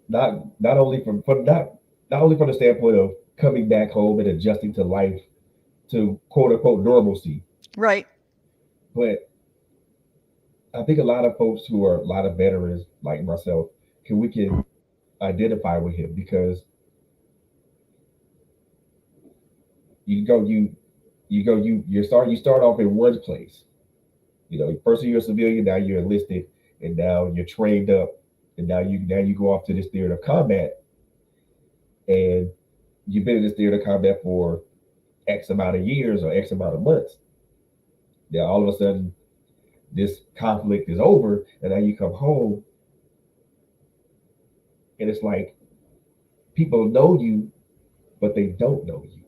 Not only from not only from the standpoint of coming back home and adjusting to life to quote unquote normalcy, Right. but I think a lot of folks who are a lot of veterans like myself we can identify with him because you go you start off in one place. You know, first you're a civilian, now you're enlisted, and now you're trained up, and now you go off to this theater of combat, and you've been in this theater of combat for X amount of years or X amount of months. Now all of a sudden this conflict is over, and now you come home, and it's like people know you, but they don't know you.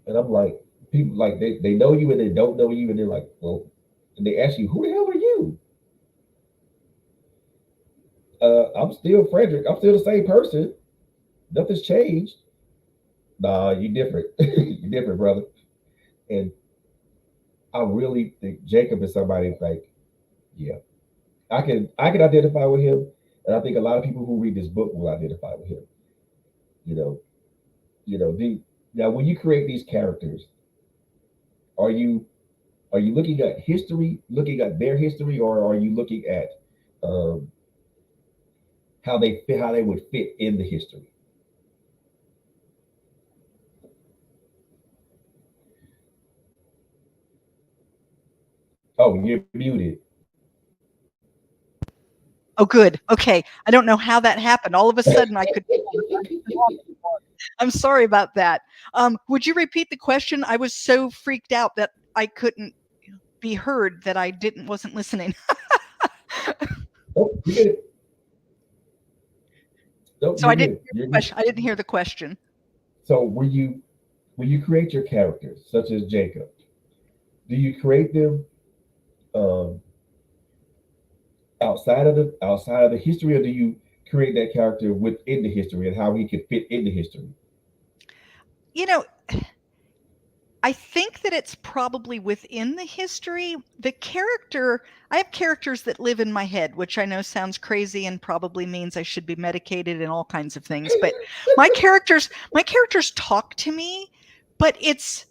And I'm like, people like they know you and they don't know you, and they're like, well, and they ask you, who the hell are you? I'm still Frederick. I'm still the same person. Nothing's changed. Nah, you different. You different, brother. And I really think Jacob is somebody like, yeah, I can identify with him, and I think a lot of people who read this book will identify with him. You know, now when you create these characters, are you looking at history, looking at their history, or are you looking at um, how they would fit in the history? Oh, you're muted. Oh, good. Okay. I don't know how that happened. All of a sudden, I could. I'm sorry about that. Would you repeat the question? I was so freaked out that I couldn't be heard, that I wasn't listening. Oh, you get it. No, So you're I didn't good. hear You're the good. question. I didn't hear the question. So when you create your characters, such as Jacob, do you create them um, outside of the history, or do you create that character within the history and how he can fit in the history? You know, I think that it's probably within the history. I have characters that live in my head, which I know sounds crazy and probably means I should be medicated and all kinds of things. But my characters talk to me, but it's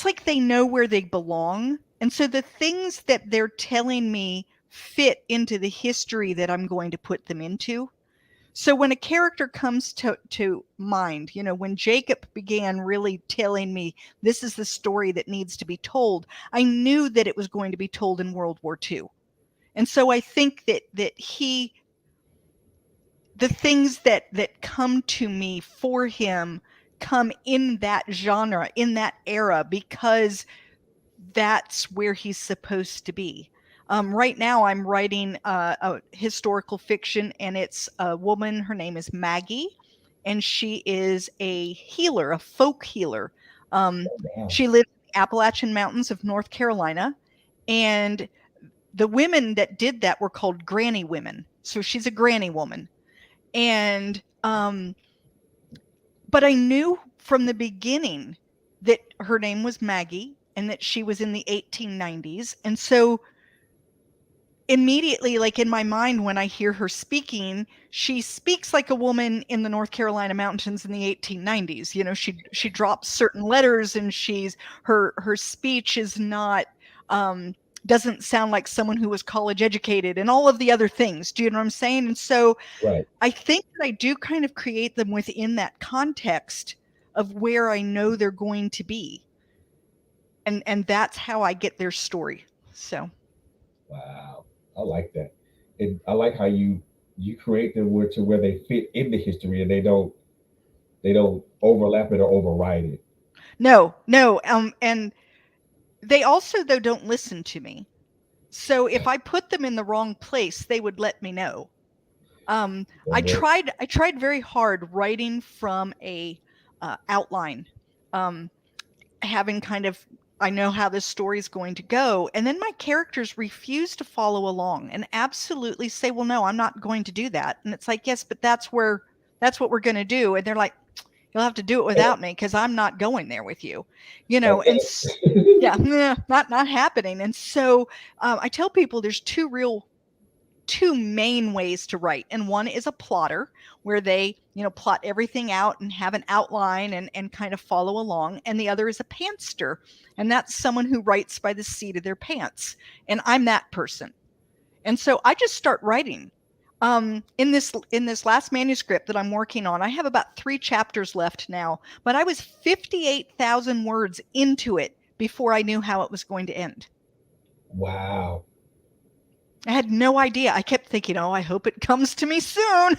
like they know where they belong. And so the things that they're telling me fit into the history that I'm going to put them into. So when a character comes to mind, when Jacob began really telling me this is the story that needs to be told, I knew that it was going to be told in World War II. And so I think that the things that come to me for him come in that genre, in that era, because that's where he's supposed to be. Right now, I'm writing a historical fiction, and it's a woman. Her name is Maggie, and she is a healer, a folk healer. Um, Wow. she lived in the Appalachian Mountains of North Carolina, and the women that did that were called granny women. So she's a granny woman. And but I knew from the beginning that her name was Maggie and that she was in the 1890s. And so immediately, like in my mind, when I hear her speaking, she speaks like a woman in the North Carolina mountains in the 1890s. You know, she drops certain letters, and her speech is not doesn't sound like someone who was college educated and all of the other things. Do you know what I'm saying? And so Right. I think that I do kind of create them within that context of where I know they're going to be. And that's how I get their story. So Wow. I like that. And I like how you create them where to where they fit in the history and they don't overlap it or override it. no, and they also though don't listen to me. So if I put them in the wrong place, they would let me know. That I works. tried very hard writing from a outline, um, having kind of I know how this story is going to go, and then my characters refuse to follow along and absolutely say, "Well, no, I'm not going to do that." And it's like, "Yes, but that's what we're going to do." And they're like, "You'll have to do it without me because I'm not going there with you," you know. And yeah, not happening. And so I tell people there's two main ways to write, and one is a plotter where they plot everything out and have an outline and kind of follow along, and the other is a pantster, and that's someone who writes by the seat of their pants, and I'm that person. And so I just start writing. In this last manuscript that I'm working on, I have about 3 chapters left now, but I was 58,000 words into it before I knew how it was going to end. Wow. I had no idea. I kept thinking, oh, I hope it comes to me soon.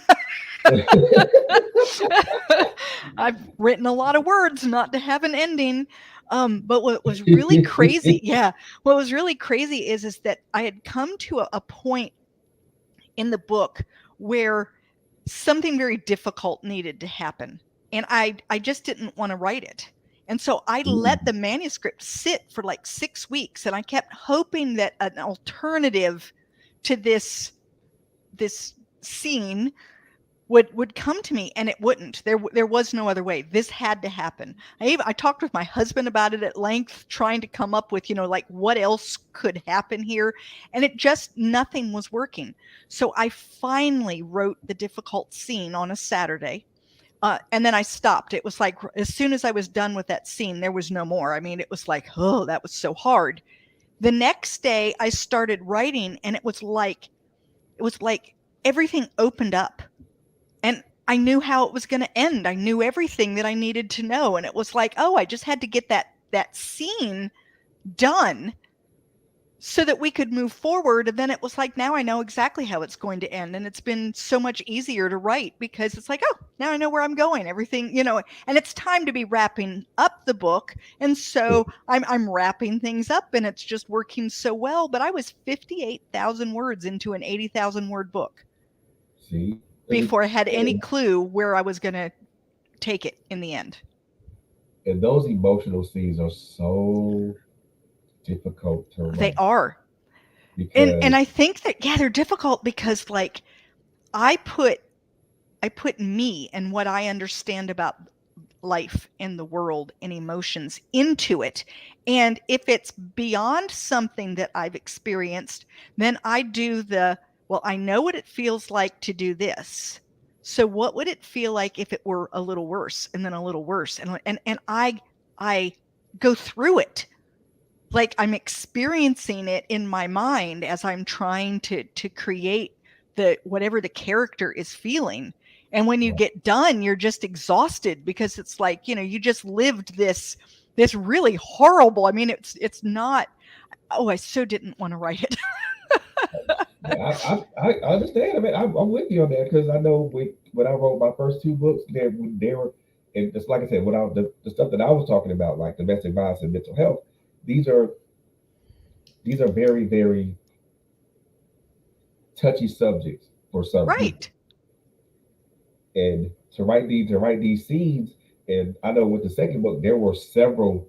I've written a lot of words not to have an ending. But what was really crazy, yeah, what was really crazy is that I had come to a point in the book where something very difficult needed to happen. And I just didn't want to write it. And so I Ooh, let the manuscript sit for like 6 weeks, and I kept hoping that an alternative to this scene would come to me, and it wouldn't. There was no other way. This had to happen. I talked with my husband about it at length, trying to come up with like what else could happen here, and it just nothing was working. So I finally wrote the difficult scene on a Saturday. And then I stopped. It was like as soon as I was done with that scene, there was no more. I mean, it was like, oh, that was so hard. The next day I started writing, and it was like everything opened up, and I knew how it was going to end. I knew everything that I needed to know, and it was like, oh, I just had to get that scene done so that we could move forward. And then it was like, now I know exactly how it's going to end, and it's been so much easier to write because it's like, oh, now I know where I'm going, everything, and it's time to be wrapping up the book. And so I'm wrapping things up, and it's just working so well. But I was 58,000 words into an 80,000 word book see, before I had any and, clue where I was going to take it in the end. and those emotional scenes are so difficult to They write are. And because I think that they're difficult because like I put I put me and what I understand about life and the world and emotions into it. And if it's beyond something that I've experienced, then I do well, I know what it feels like to do this. So what would it feel like if it were a little worse, and then a little worse? And I go through it like I'm experiencing it in my mind as I'm trying to create the whatever the character is feeling. And when you get done, you're just exhausted because it's like, you just lived this really horrible. I mean, it's not, oh, I so didn't want to write it. I understand. I mean, I'm with you on that because I know when I wrote my first 2 books, they were, and just like I said, without the stuff that I was talking about, like domestic violence and mental health, these are these are very very touchy subjects for some people, Right. and to write these scenes, And I know with the second book, there were several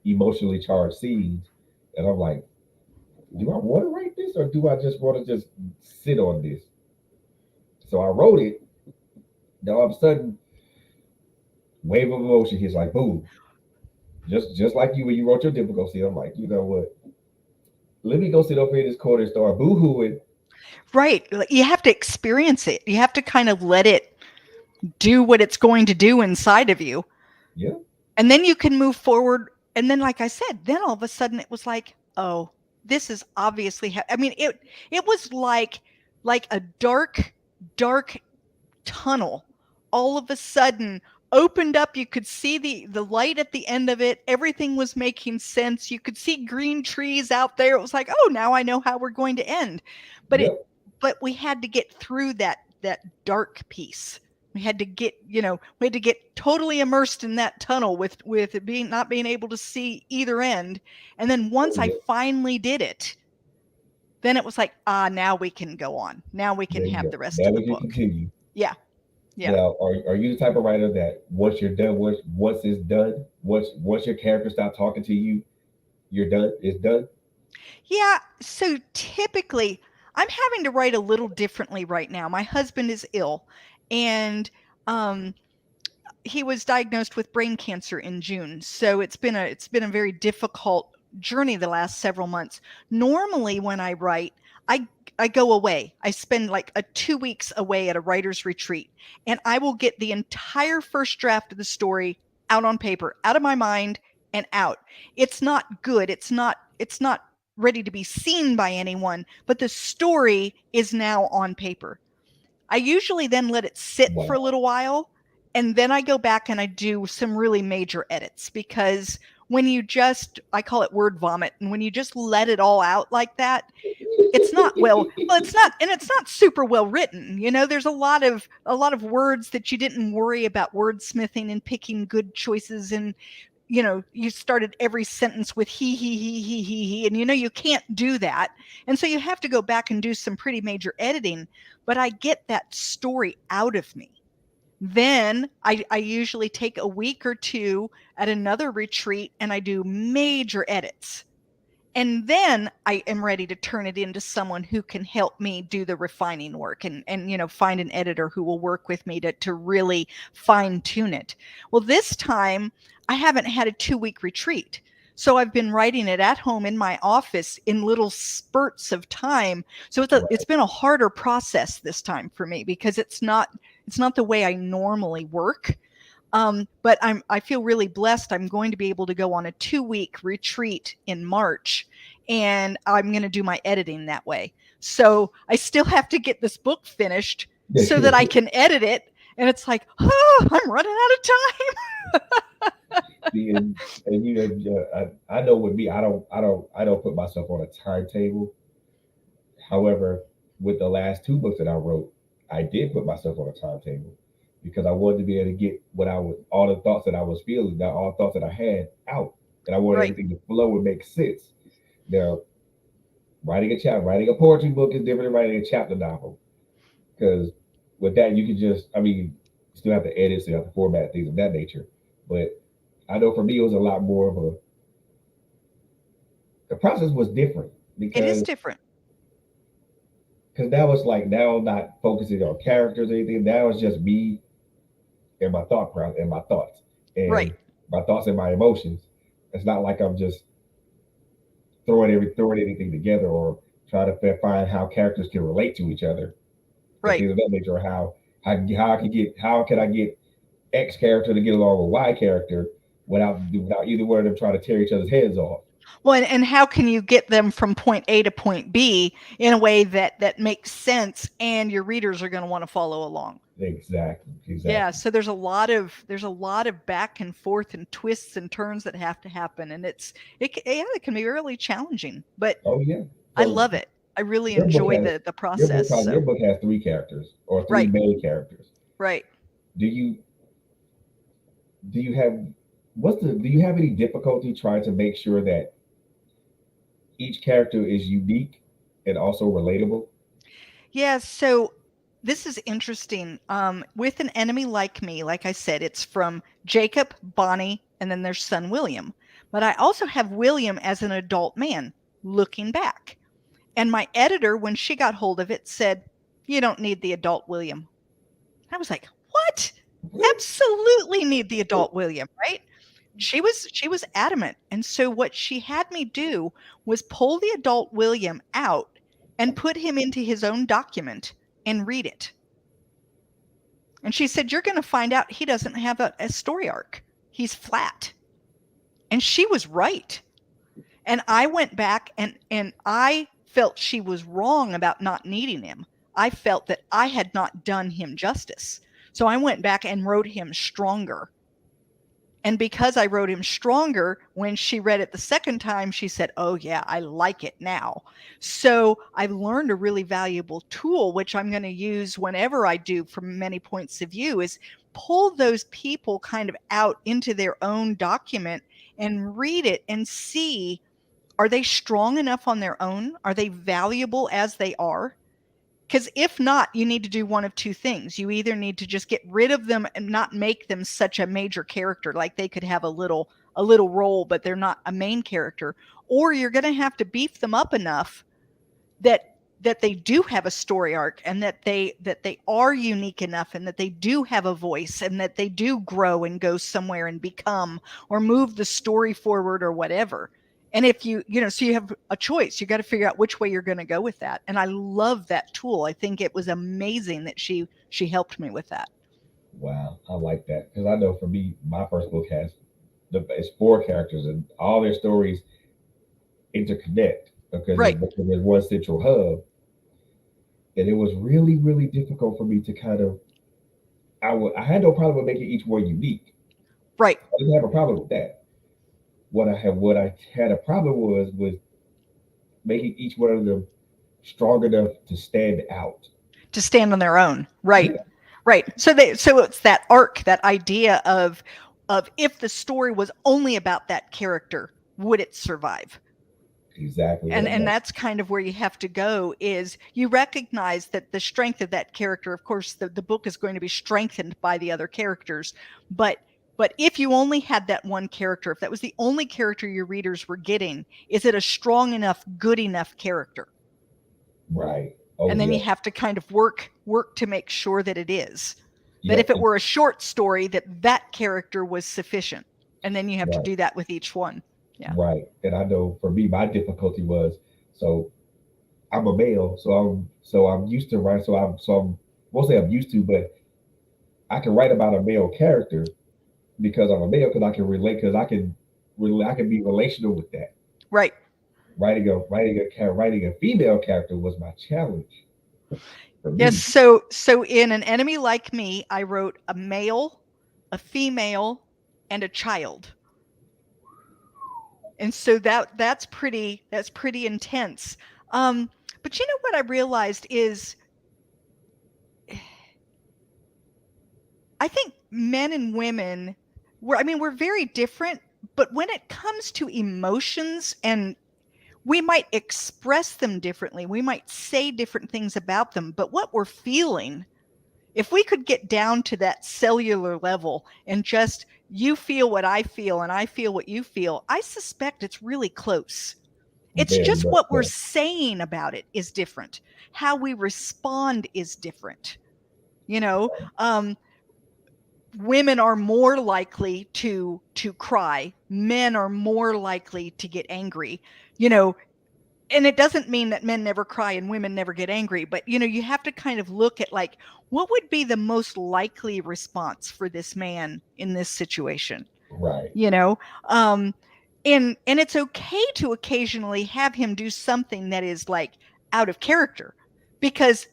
emotionally charged scenes, and I'm like, do I want to write this or do I just want to just sit on this? So I wrote it. Then all of a sudden, wave of emotion hits like boom, just like you when you wrote your difficulty. I'm like, you know what? Let me go sit up here in this corner and start boo-hooing. Right. Like, you have to experience it. You have to kind of let it do what it's going to do inside of you. Yeah, And then you can move forward. And then, like I said, then all of a sudden it was like, oh, this is obviously, I mean, it was like a dark tunnel all of a sudden opened up. You could see the light at the end of it. Everything was making sense. You could see green trees out there. It was like, oh, now I know how we're going to end. But it yep, but we had to get through that dark piece. We had to get, we had to get totally immersed in that tunnel with it being not being able to see either end. And then once oh, I yeah. finally did it, then it was like, now we can go on. Now we can There you have go. the rest Now of the we can book. continue. Yeah. Yeah. Now, are you the type of writer that once you're done, once it's done, once your character stops talking to you, you're done. It's done. Yeah, so typically I'm having to write a little differently right now. My husband is ill, and um he was diagnosed with brain cancer in June. So it's been a very difficult journey the last several months. Normally when I write, I I go away. I spend like a 2 weeks away at a writer's retreat, and I will get the entire first draft of the story out on paper, out of my mind and out. It's not good. It's not ready to be seen by anyone, but the story is now on paper. I usually then let it sit for a Wow. little while, and then I go back and I do some really major edits, because when you just, I call it word vomit, and when you just let it all out like that, it's not it's not, and it's not super well written. There's a lot of words that you didn't worry about wordsmithing and picking good choices, and you started every sentence with he, and you can't do that. And so you have to go back and do some pretty major editing, but I get that story out of me. Then I usually take a week or two at another retreat and I do major edits. And then I am ready to turn it into someone who can help me do the refining work, and find an editor who will work with me to really fine tune it. Well, this time I haven't had a 2 week retreat. So I've been writing it at home in my office in little spurts of time. So it's Right. been a harder process this time for me, because it's not the way I normally work. But I feel really blessed. I'm going to be able to go on a 2 week retreat in March, and I'm going to do my editing that way. So I still have to get this book finished so that I can edit it. And it's like, oh, I'm running out of time. See, and I know with me, I don't put myself on a timetable. However, with the last two books that I wrote, I did put myself on a timetable because I wanted to be able to get what I was, all the thoughts that I was feeling, all the thoughts that I had out, and I wanted Right. everything to flow and make sense. Now, writing a poetry book is different than writing a chapter novel because with that you can just, I mean, you still have to edit, still have to format things of that nature. But I know for me it was a lot more of a, the process was different It is because different. that was like now I'm not focusing on characters or anything. Now it's just me and my thought process and my thoughts Right. and my thoughts and my emotions. It's not like I'm just throwing anything together or trying to find how characters can relate to each other and Right. things of that nature, or how can I get X character to get along with Y character without either one of them trying to tear each other's heads off. Well, and how can you get them from point A to point B in a way that makes sense, and your readers are going to want to follow along? Exactly, Yeah, exactly. so there's a lot of back and forth and twists and turns that have to happen, and it can be really challenging, but Oh yeah. I So love it. I really your book enjoy has the process. your So book has three characters or three right, main characters. right. Do you do you have do you have any difficulty trying to make sure that each character is unique and also relatable? Yeah, so this is interesting. With An Enemy Like Me, like I said, it's from Jacob, Bonnie, and then their son William. But I also have William as an adult man looking back. And my editor, when she got hold of it, said, "You don't need the adult William." I was like, "What? Absolutely need the adult William, right?" She was adamant. And so what she had me do was pull the adult William out and put him into his own document and read it. And she said, "You're going to find out he doesn't have a story arc. He's flat." And she was right. And I went back and I felt she was wrong about not needing him. I felt that I had not done him justice. So I went back and wrote him stronger. And because I wrote him stronger, when she read it the second time, she said, "Oh, yeah, I like it now." So I've learned a really valuable tool, which I'm going to use whenever I do from many points of view, is pull those people kind of out into their own document and read it and see, are they strong enough on their own? Are they valuable as they are? Because if not, you need to do one of two things. You either need to just get rid of them and not make them such a major character, like they could have a little role, but they're not a main character, or you're going to have to beef them up enough that they do have a story arc, and that they are unique enough, and that they do have a voice, and that they do grow and go somewhere and become or move the story forward or whatever. And if so you have a choice. You got to figure out which way you're going to go with that. And I love that tool. I think it was amazing that she helped me with that. Wow, I like that because I know for me, my first book has it's four characters and all their stories interconnect Right. because there's one central hub, and it was really really difficult for me to kind of I had no problem with making each one unique. Right. I didn't have a problem with that. What I had a problem was with making each one of them strong enough to stand out. To stand on their own. Right. Yeah, Right. So it's that arc, that idea of if the story was only about that character, would it survive? exactly. And that's kind of where you have to go, is you recognize that the strength of that character, of course, the book is going to be strengthened by the other characters. But if you only had that one character, if that was the only character your readers were getting, is it a strong enough, good enough character? Right. Oh, and then yeah. you have to kind of work to make sure that it is. That Yeah. if it were a short story, that character was sufficient. And then you have to Right. do that with each one. Yeah. Right. And I know for me, my difficulty was so I'm a male, so I'm used to write. So I'm won't say I'm used to, but I can write about a male character because I'm a male because I can relate because I can be relational with that. Right. Writing a female character was my challenge for Yes. me. So in An Enemy Like Me, I wrote a male, a female, and a child. And so that's pretty intense. But you know what I realized is, I think men and women, we're very different, but when it comes to emotions, and we might express them differently, we might say different things about them, but what we're feeling, if we could get down to that cellular level and just, you feel what I feel and I feel what you feel, I suspect it's really close. It's Very just much what so. we're saying about it is different. How we respond is different. Women are more likely to cry. Men are more likely to get angry. And it doesn't mean that men never cry and women never get angry, but you have to kind of look at, like, what would be the most likely response for this man in this situation. Right. And it's okay to occasionally have him do something that is like out of character, because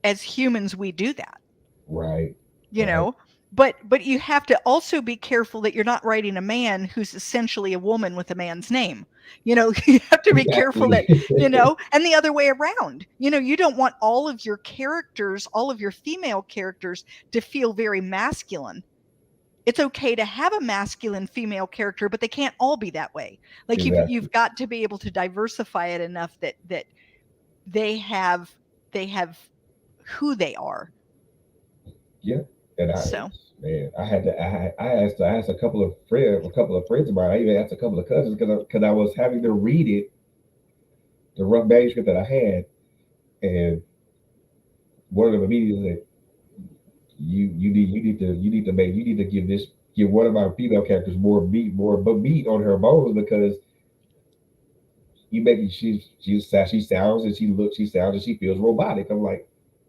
as humans we do that. Right. you Right. know but you have to also be careful that you're not writing a man who's essentially a woman with a man's name. You have to be careful that, Exactly. and the other way around. You don't want all of your characters, all of your female characters, to feel very masculine. It's okay to have a masculine female character, but they can't all be that way. Like, Exactly. you've got to be able to diversify it enough that they have who they are. Yeah, and So man, I had to, I asked a couple of friends of mine. I even asked a couple of cousins because I was having to read it, the rough manuscript that I had, and one of them immediately said, you need to give one of my female characters more meat on her bones because you make it she sounds and she sounds and she feels robotic. I'm like,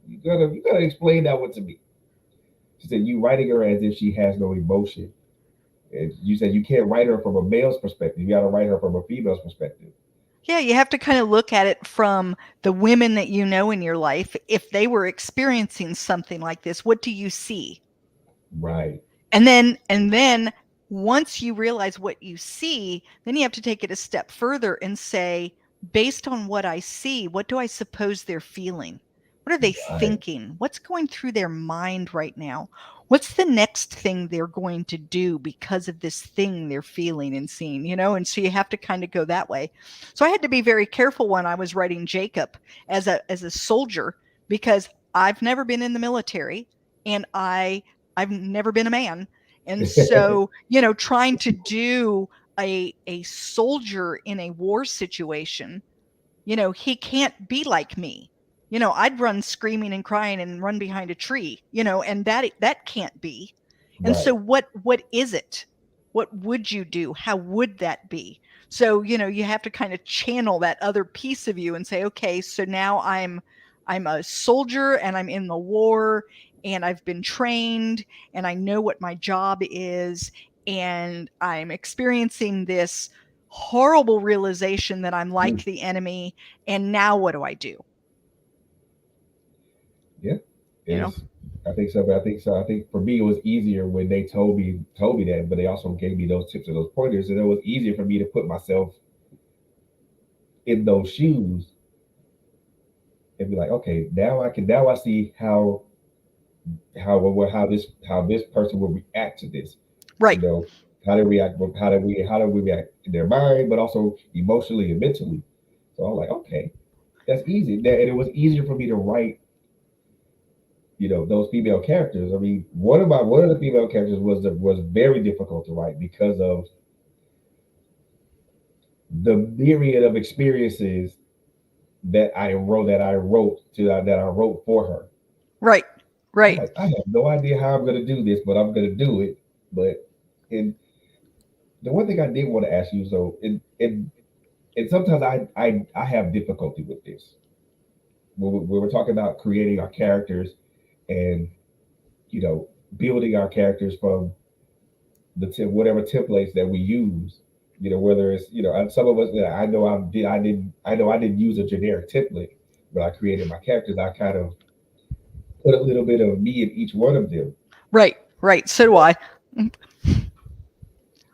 you gotta explain that one to me. She said you writing her as if she has no emotion. And you said you can't write her from a male's perspective. You got to write her from a female's perspective. yeah, you have to kind of look at it from the women that you know in your life. If they were experiencing something like this, what do you see? Right. And then once you realize what you see, then you have to take it a step further and say, based on what I see, what do I suppose they're feeling? What are they Right. thinking? What's going through their mind right now? What's the next thing they're going to do because of this thing they're feeling and seeing, you know? And so you have to kind of go that way. So I had to be very careful when I was writing Jacob as a soldier because I've never been in the military and I've never been a man. And so, you know, trying to do a soldier in a war situation, you know, he can't be like me. You know, I'd run screaming and crying and run behind a tree, you know, and that can't be. And so Right. what is it? What would you do? How would that be? So, you know, you have to kind of channel that other piece of you and say, okay, so now I'm a soldier and I'm in the war and I've been trained and I know what my job is and I'm experiencing this horrible realization that I'm Mm. like the enemy. And now what do I do? Yeah. You know? It's. I think so. But I think so. I think for me it was easier when they told me that, but they also gave me those tips and those pointers, and it was easier for me to put myself in those shoes and be like, okay, now I see how this person will react to this. You Right. know, how they react, how do we react in their mind, but also emotionally and mentally. So I'm like, okay, that's easy. And it was easier for me to write, those female characters. I mean, one of the female characters was very difficult to write because of the myriad of experiences that I wrote for her. Right. I'm Right. like, I have no idea how I'm gonna do this, but I'm gonna do it. But and the one thing I did want to ask you, so and sometimes I have difficulty with this. When we're talking about creating our characters and you know building our characters from whatever templates that we use. Whether it's some of us, I didn't use a generic template, but I created my characters. I kind of put a little bit of me in each one of them. Right. Right. So do But I.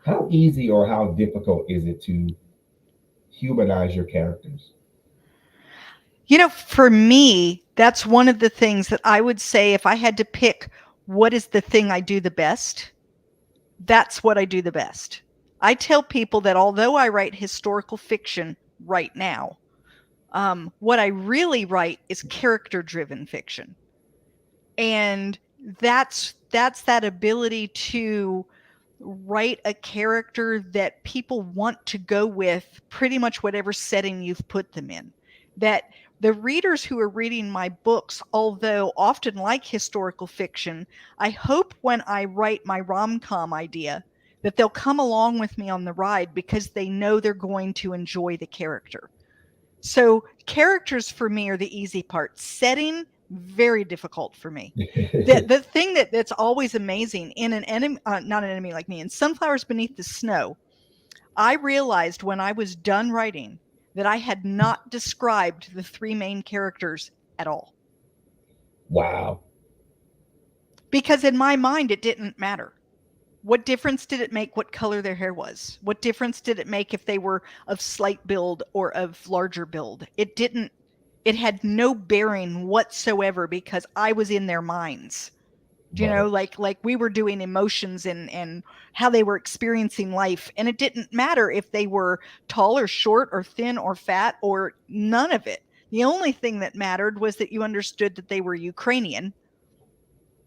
how easy or how difficult is it to humanize your characters? You know, for me, that's one of the things that I would say if I had to pick what is the thing I do the best, that's what I do the best. I tell people that although I write historical fiction right now, what I really write is character driven fiction. And that's that ability to write a character that people want to go with pretty much whatever setting you've put them in. That the readers who are reading my books, although often like historical fiction, I hope when I write my rom-com idea that they'll come along with me on the ride because they know they're going to enjoy the character. So characters for me are the easy part. Setting, very difficult for me. The thing that's always amazing in an enemy, not an enemy like me, in Sunflowers Beneath the Snow, I realized when I was done writing that I had not described the three main characters at all. Wow. Because in my mind, it didn't matter. What difference did it make what color their hair was? What difference did it make if they were of slight build or of larger build? It didn't, it had no bearing whatsoever because I was in their minds. You know, Right. like we were doing emotions and how they were experiencing life. And it didn't matter if they were tall or short or thin or fat or none of it. The only thing that mattered was that you understood that they were Ukrainian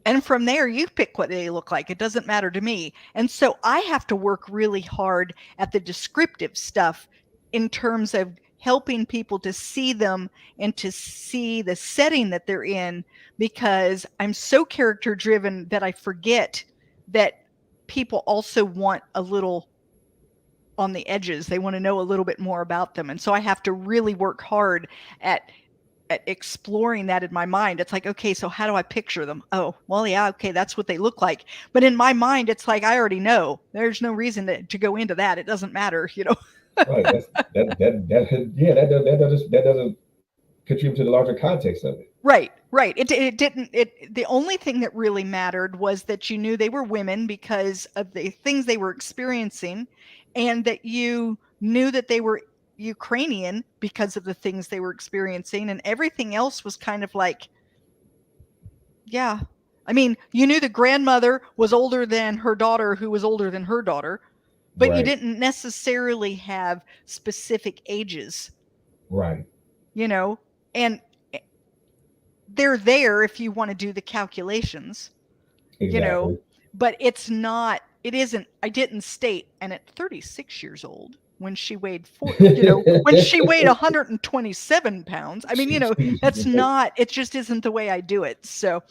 And from there, you pick what they look like. It doesn't matter to me. And so I have to work really hard at the descriptive stuff in terms of helping people to see them and to see the setting that they're in, because I'm so character driven that I forget that people also want a little on the edges. They want to know a little bit more about them. And so I have to really work hard at exploring that in my mind. It's like, okay, so how do I picture them? Oh, well, yeah, okay, that's what they look like. But in my mind, it's like, I already know. There's no reason to go into that. It doesn't matter, you know? Right. That doesn't contribute to the larger context of it. Right, right. It didn't. The only thing that really mattered was that you knew they were women because of the things they were experiencing, and that you knew that they were Ukrainian because of the things they were experiencing, and everything else was kind of like, yeah. I mean, you knew the grandmother was older than her daughter, who was older than her daughter, but you Right. didn't necessarily have specific ages, Right. you know, and they're there if you want to do the calculations, you know, Exactly. but it isn't, I didn't state, and at 36 years old, when she weighed when she weighed 127 pounds, I mean, that's not, it just isn't the way I do it. So,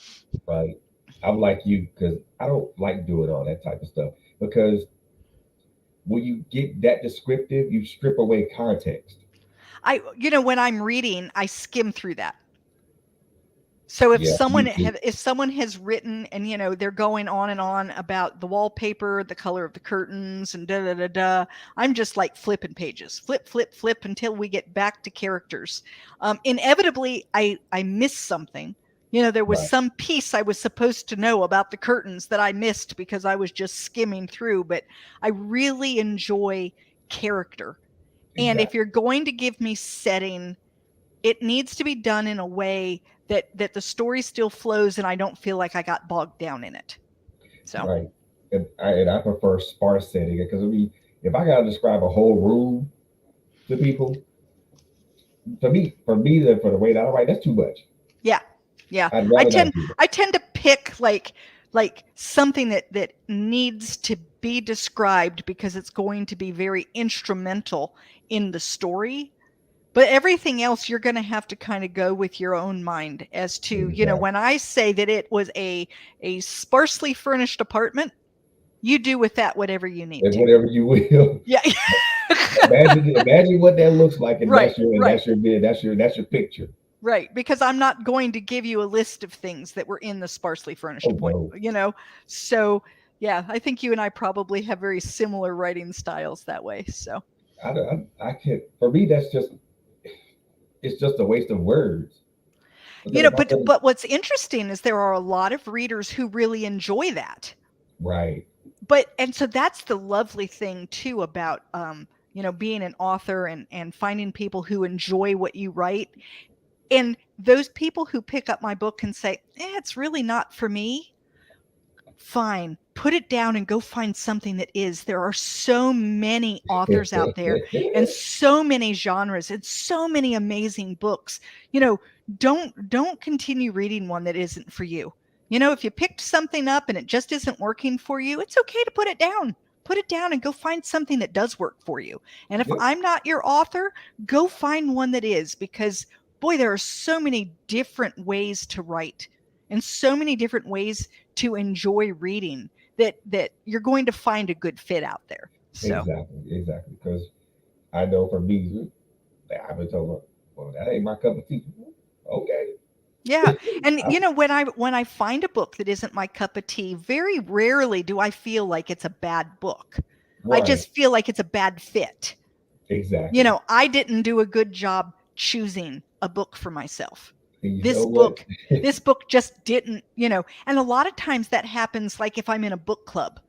right. I'm like you because I don't like doing all that type of stuff because when you get that descriptive, you strip away context. when I'm reading, I skim through that. So if Yeah, me too. someone has written, and they're going on and on about the wallpaper, the color of the curtains, and da da da da, I'm just like flipping pages, flip flip flip until we get back to characters. Inevitably, I miss something. There was Right. some piece I was supposed to know about the curtains that I missed because I was just skimming through. But I really enjoy character, and if Exactly. you're going to give me setting, it needs to be done in a way that the story still flows and I don't feel like I got bogged down in it. So, Right. And I prefer sparse setting because I mean, if I gotta describe a whole room to people, for the way that I write, that's too much. yeah. Yeah. I'd I rather not tend do that. I tend to pick like something that needs to be described because it's going to be very instrumental in the story. But everything else, you're going to have to kind of go with your own mind as to, Exactly. when I say that it was a sparsely furnished apartment, you do with that whatever you need And to. whatever you will. Yeah. Imagine what that looks like, and Right, right, that's your picture. right. Because I'm not going to give you a list of ththings that were in the sparsely furnished Oh appointment, no, So, yeah, I think you and I probably have very similar writing styles that way. So, I can't. For me, that's just it's just a waste of words because if I really but what's interesting is there are a lot of readers who really enjoy that. right, And so that's the lovely thing too about being an author and finding people who enjoy what you write. And those people who pick up my book and say, it's really not for me, fine, put it down and go find something that is. There are so many authors out there and so many genres and so many amazing books. Don't continue reading one that isn't for you. If you picked something up and it just isn't working for you, it's okay to put it down. Put it down and go find something that does work for you. And if yep, I'm not your author, go find one that is, because boy, there are so many different ways to write and so many different ways to enjoy reading that you're going to find a good fit out there. So, exactly. Because I know for me, I've been told, well, that ain't my cup of tea. Okay, yeah. And I- when I find a book that isn't my cup of tea, very rarely do I feel like it's a bad book. I right, just feel like it's a bad fit. exactly. I didn't do a good job choosing a book for myself. And you This know what? book, this book just didn't, and a lot of times that happens like if I'm in a book club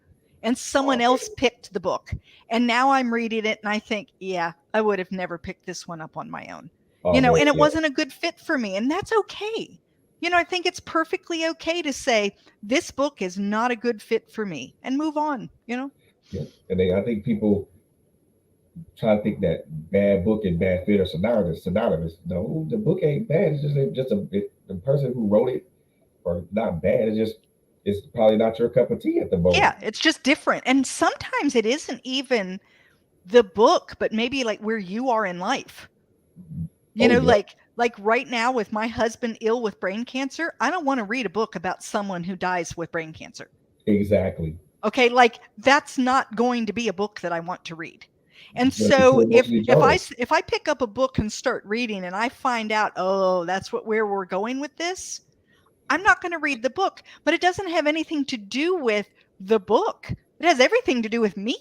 and someone Okay. else picked the book and now I'm reading it and I think, yeah, I would have never picked this one up on my own. Oh man, And it yeah, wasn't a good fit for me, and that's okay. I think it's perfectly okay to say this book is not a good fit for me and move on. yeah. And I think people try to think that bad book and bad fit are synonymous. Synonymous. No, the book ain't bad. It's just the person who wrote it, or not bad. It's just it's probably not your cup of tea at the Yeah, moment. it's just different. And sometimes it isn't even the book, but maybe like where you are in life. You Oh know, yeah, like right now with my husband ill with brain cancer, I don't want to read a book about someone who dies with brain cancer. exactly. Okay, like that's not going to be a book that I want to read. And It's going to be too so emotionally charged. if I pick up a book and start reading and I find out, oh, that's where we're going with this, I'm not going to read the book, but it doesn't have anything to do with the book. It has everything to do with me,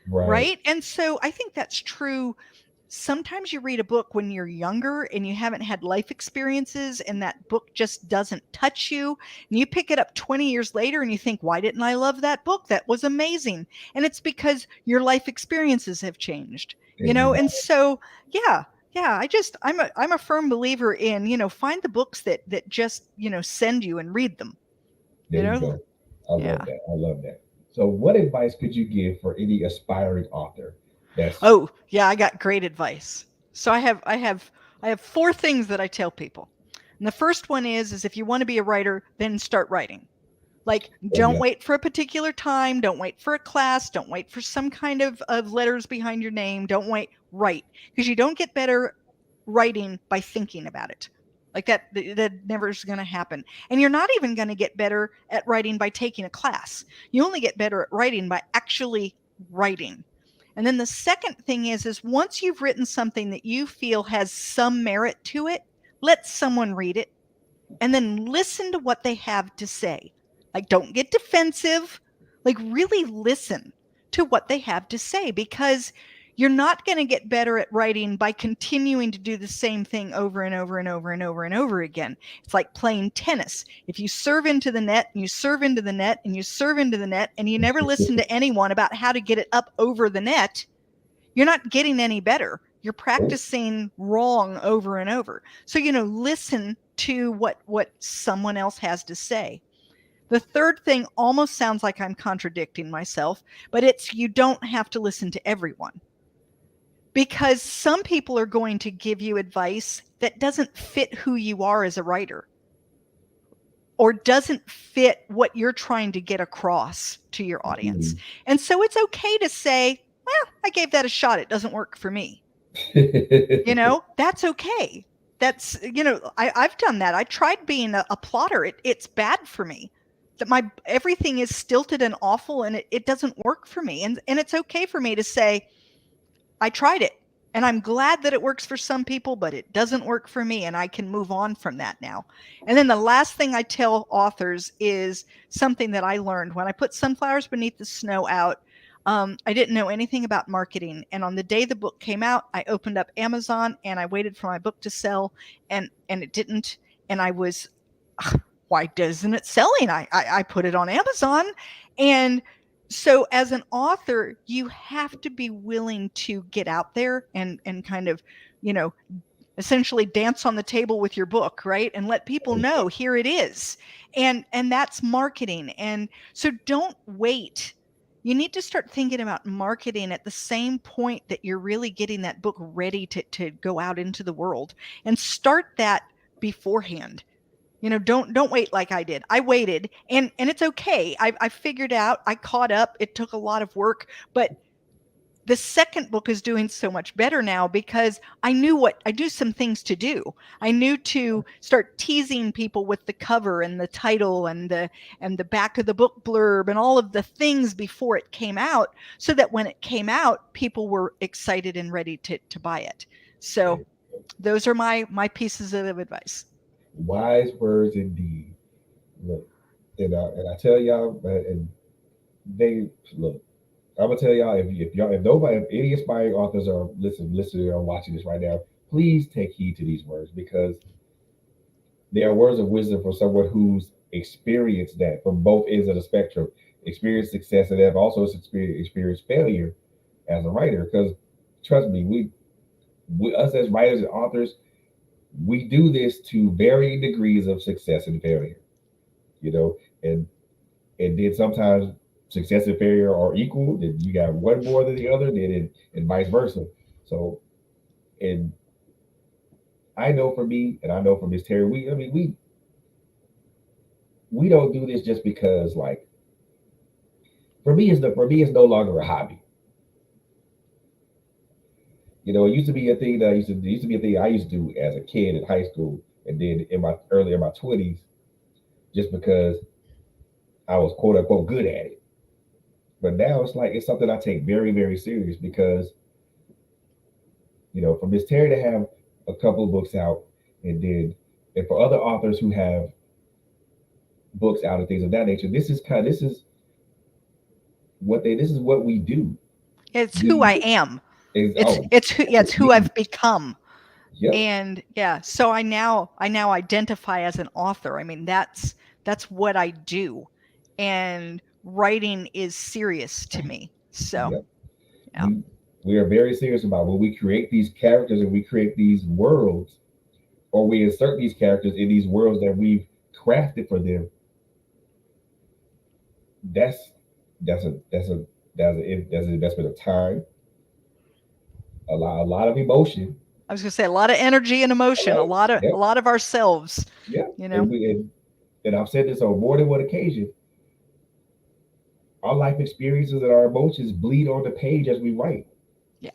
Right. right? And so I think that's true. Sometimes you read a book when you're younger and you haven't had life experiences and that book just doesn't touch you. And you pick it up 20 years later and you think, why didn't I love that book? That was amazing. And it's because your life experiences have changed, you know? And Exactly. so, yeah, yeah, I'm a firm believer in, find the books that just, send you and read them, There you you know? go. I love Yeah. that. I love that. So, what advice could you give for any aspiring author? That's Oh, yeah, I got great advice. So I have four things that I tell people. And the first one is if you want to be a writer, then start writing. Like, oh don't yeah, wait for a particular time, don't wait for a class, don't wait for some kind of letters behind your name, don't wait, write. Because you don't get better writing by thinking about it. Like that never is going to happen. And you're not even going to get better at writing by taking a class. You only get better at writing by actually writing. And then the second thing is once you've written something that you feel has some merit to it, let someone read it and then listen to what they have to say. Like, don't get defensive. Like, really listen to what they have to say because you're not going to get better at writing by continuing to do the same thing over and over and over and over and over again. It's like playing tennis. If you serve into the net and you serve into the net and you serve into the net and you never listen to anyone about how to get it up over the net, you're not getting any better. You're practicing wrong over and over. So, listen to what someone else has to say. The third thing almost sounds like I'm contradicting myself, but it's you don't have to listen to everyone because some people are going to give you advice that doesn't fit who you are as a writer or doesn't fit what you're trying to get across to your audience. And so it's okay to say, well, I gave that a shot. It doesn't work for me. That's okay. That's, I've done that. I tried being a plotter. It's bad for me. That my everything is stilted and awful and it doesn't work for me. And it's okay for me to say, I tried it. And I'm glad that it works for some people, but it doesn't work for me. And I can move on from that now. And then the last thing I tell authors is something that I learned when I put Sunflowers Beneath the Snow out. I didn't know anything about marketing. And on the day the book came out, I opened up Amazon and I waited for my book to sell and it didn't. And I was, why doesn't it selling? I put it on Amazon. And so as an author, you have to be willing to get out there and kind of, you know, essentially dance on the table with your book, right? And let people know here it is. And that's marketing. And so don't wait. You need to start thinking about marketing at the same point that you're really getting that book ready to go out into the world and start that beforehand. Don't wait like I did. I waited and it's okay. I figured out, I caught up. It took a lot of work, but the second book is doing so much better now because I knew some things to do. I knew to start teasing people with the cover and the title and the back of the book blurb and all of the things before it came out so that when it came out, people were excited and ready to buy it. So those are my pieces of advice. wise words indeed. Look, and I tell y'all, and they look. I'm gonna tell y'all if nobody, if any aspiring authors are listening or watching this right now, please take heed to these words because they are words of wisdom from someone who's experienced that from both ends of the spectrum, experienced success and have also experienced failure as a writer. Because trust me, we us as writers and authors, we do this to varying degrees of success and failure. You know, and then sometimes success and failure are equal. Then you got one more than the other, and vice versa. So, and I know for me, and I know for Miss Teri, we don't do this just because, like, for me it's no longer a hobby. It used to be a thing that used to be a thing I used to do as a kid in high school, and then in my 20s, just because I was quote unquote good at it. But now it's like it's something I take very, very serious because for Miss Terry to have a couple of books out, and then and for other authors who have books out and things of that nature, this is what we do. It's who We I am. is It's oh it's who, yeah, it's who me. I've become. Yep. And yeah, so I now identify as an author. I mean, that's what I do. And writing is serious to me. So, Yep. yeah. We are very serious about when we create these characters and we create these worlds, or we insert these characters in these worlds that we've crafted for them. That's that's an investment of time, a lot of emotion. I was going to say a lot of energy and A emotion, lot a of, lot of a yep, lot of ourselves, yeah. you know. And I've said this on more than one occasion. Our life experiences and our emotions bleed on the page as we write. Yeah.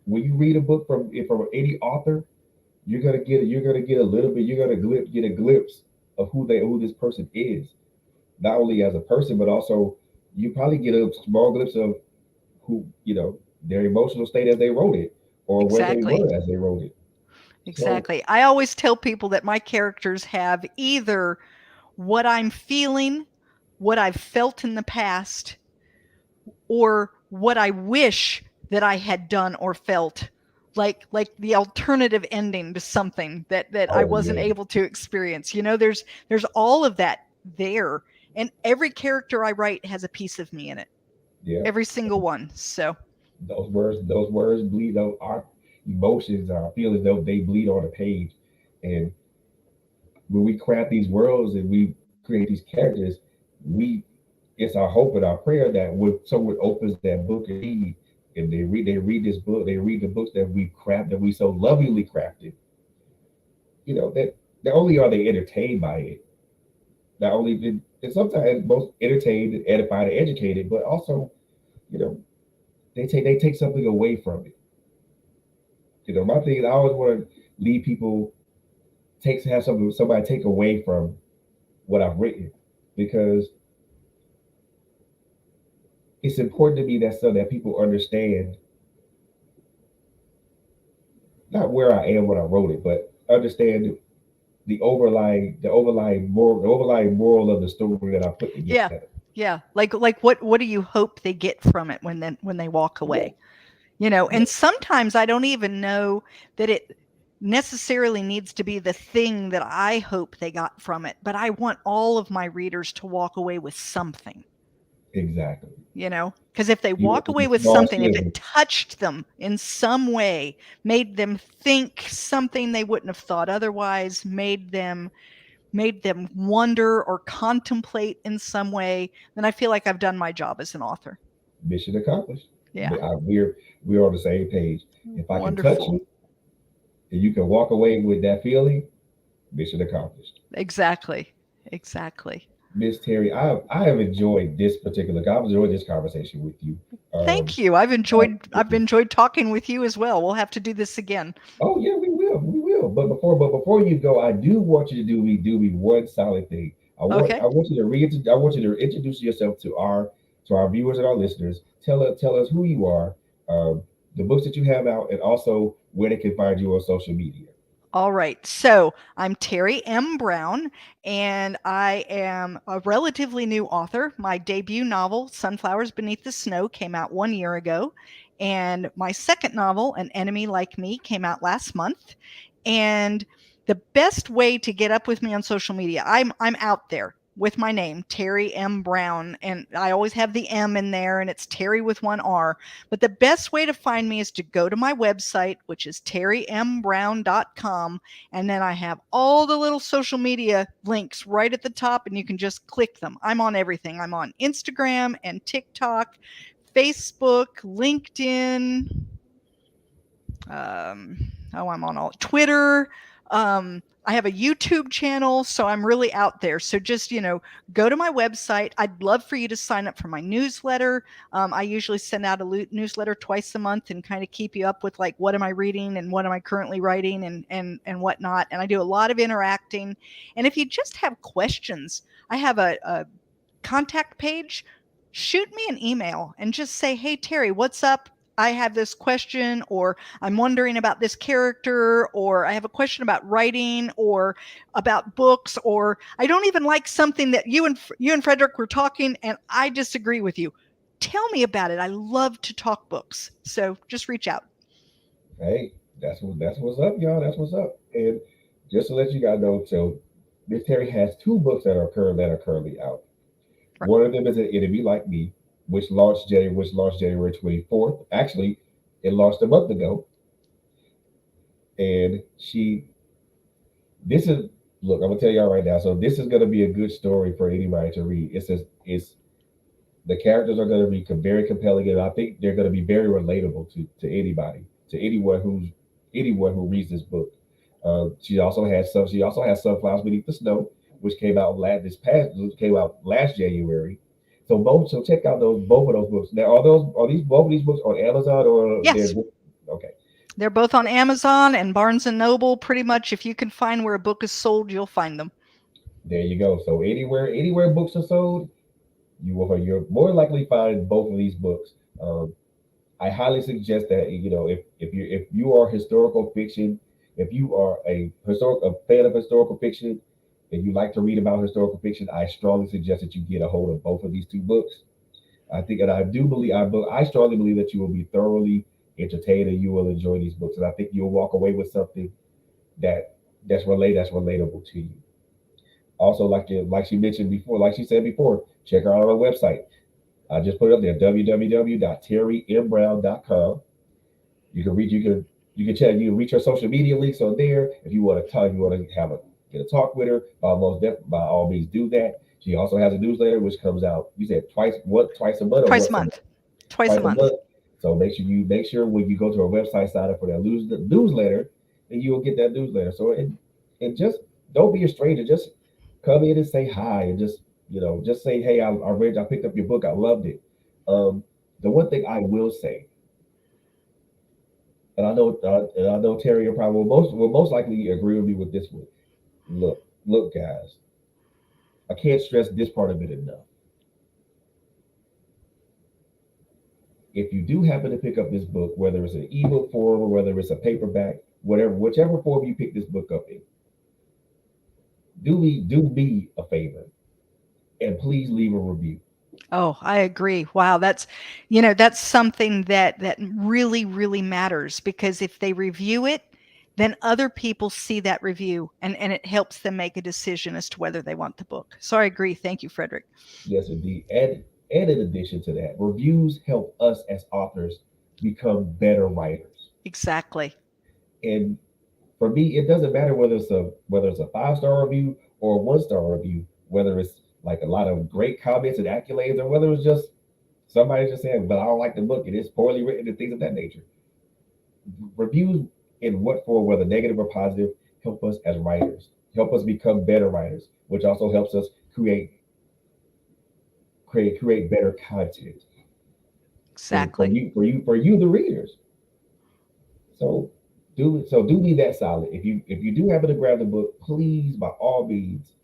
When you read a book from any author, you're gonna get a little bit. You're gonna get a glimpse of who this person is, not only as a person, but also you probably get a small glimpse of who their emotional state as they wrote it, or where they Exactly. were as they wrote it. So Exactly. I always tell people that my characters have either what I'm feeling, what I've felt in the past, or what I wish that I had done or felt, like the alternative ending to something that I oh wasn't yeah, able to experience. There's all of that there, and every character I write has a piece of me in it. yeah. Every single one. So, Those words bleed on our emotions, our feelings. They bleed on the page, and when we craft these worlds and we create these characters, we it's our hope and our prayer that when someone opens that book and they read this book, they read the books that we craft that we so lovingly crafted. That not only are they entertained by it, not only did and sometimes both entertained, edified, and educated, but also you know they take something away from it. My thing is I always want to leave people have somebody take away from what I've written, because it's important to me that so that people understand not where I am when I wrote it, but understand the overlying moral of the story that I put yeah. together. Yeah. Like what do you hope they get from it when they walk Yeah, away? yeah, And sometimes I don't even know that it necessarily needs to be the thing that I hope they got from it, but I want all of my readers to walk away with something. exactly. Because if they walk away Even with small something, if sliver. it touched them in some way, made them think something they wouldn't have thought otherwise, made them wonder or contemplate in some way, then I feel like I've done my job as an author. Mission accomplished. Yeah. We're on the same page. If I can touch Wonderful. you and you can walk away with that feeling, mission accomplished. Exactly. Exactly. Miss Terry, I have enjoyed this particular. I've enjoyed this conversation with you. Um, Thank you. I've uh, enjoyed I've enjoyed talking with you as well. We'll have to do this again. oh yeah, we will. But before you go, I do want you to do me one solid thing. I want Okay. I want you to I want you to introduce yourself to our viewers and our listeners. Tell us who you are, um, the books that you have out, and also where they can find you on social media. All right. So I'm Teri M. Brown, and I am a relatively new author. My debut novel, Sunflowers Beneath the Snow, came out 1 year ago. And my second novel, An Enemy Like Me, came out last month. And the best way to get up with me on social media, I'm out there with my name, Teri M. Brown, and I always have the M in there, and it's Teri with one R. But the best way to find me is to go to my website, which is terrymbrown.com. And then I have all the little social media links right at the top, and you can just click them. I'm on everything. I'm on Instagram and TikTok, Facebook, LinkedIn. I'm on all Twitter. I have a YouTube channel, so I'm really out there. So just, go to my website. I'd love for you to sign up for my newsletter. I usually send out a newsletter twice a month and kind of keep you up with like what am I reading and what am I currently writing and whatnot. And I do a lot of interacting. And if you just have questions, I have a contact page. Shoot me an email and just say, hey, Teri, what's up? I have this question, or I'm wondering about this character, or I have a question about writing or about books, or I don't even like something that you and Frederick were talking and I disagree with you. Tell me about it. I love to talk books. So just reach out. Hey, that's what's up, y'all. That's what's up. And just to let you guys know, so Miss Teri has two books that are currently out. Right. One of them is an Enemy Like Me, which launched January 24th. Actually, it launched a month ago. And this is, look, I'm gonna tell y'all right now. So this is gonna be a good story for anybody to read. It's the characters are gonna be very compelling, and I think they're gonna be very relatable to anybody, to anyone who reads this book. She also has Sunflowers Beneath the Snow, which came out last January. So check out those both of those books. Now are these both of these books on Amazon or they're Yes. okay? They're both on Amazon and Barnes and Noble. Pretty much, if you can find where a book is sold, you'll find them. There you go. So anywhere books are sold, you're more likely find both of these books. I highly suggest that if you are historical fiction, if you are a fan of historical fiction, and you like to read about historical fiction, I strongly suggest that you get a hold of both of these two books. I think, and I do believe, I strongly believe that you will be thoroughly entertained and you will enjoy these books, and I think you'll walk away with something that's relatable to you. Also, like she said before, check her out on our website. I just put it up there, www.terrymBrown.com. You can reach her social media links on there. If you want to talk, you want to get a talk with her, by all means do that. She also has a newsletter which comes out. You said twice a month or Twice a once a month? month. Twice a Twice a month. month. So make sure when you go to our website, sign up for that newsletter, and you will get that newsletter. So and just don't be a stranger. Just come in and say hi, and just say, hey, I picked up your book, I loved it. The one thing I will say, and I know Terry probably will most likely agree with me with this one. Look, guys, I can't stress this part of it enough. If you do happen to pick up this book, whether it's an ebook form or whether it's a paperback, whichever form you pick this book up in, do me a favor and please leave a review. Oh, I agree. Wow, that's something that really really matters, because if they review it, then other people see that review and it helps them make a decision as to whether they want the book. So I agree. Thank you, Frederick. Yes, indeed. And in addition to that, reviews help us as authors become better writers. Exactly. And for me, it doesn't matter whether it's a 5-star review or a 1-star review, whether it's like a lot of great comments and accolades, or whether it's just somebody just saying, "But I don't like the book, it is poorly written," and things of that nature. Reviews, in what form, whether negative or positive, help us as writers, help us become better writers, which also helps us create better content for Exactly. you the readers. So do me that solid. If you do happen to grab the book, please, by all means,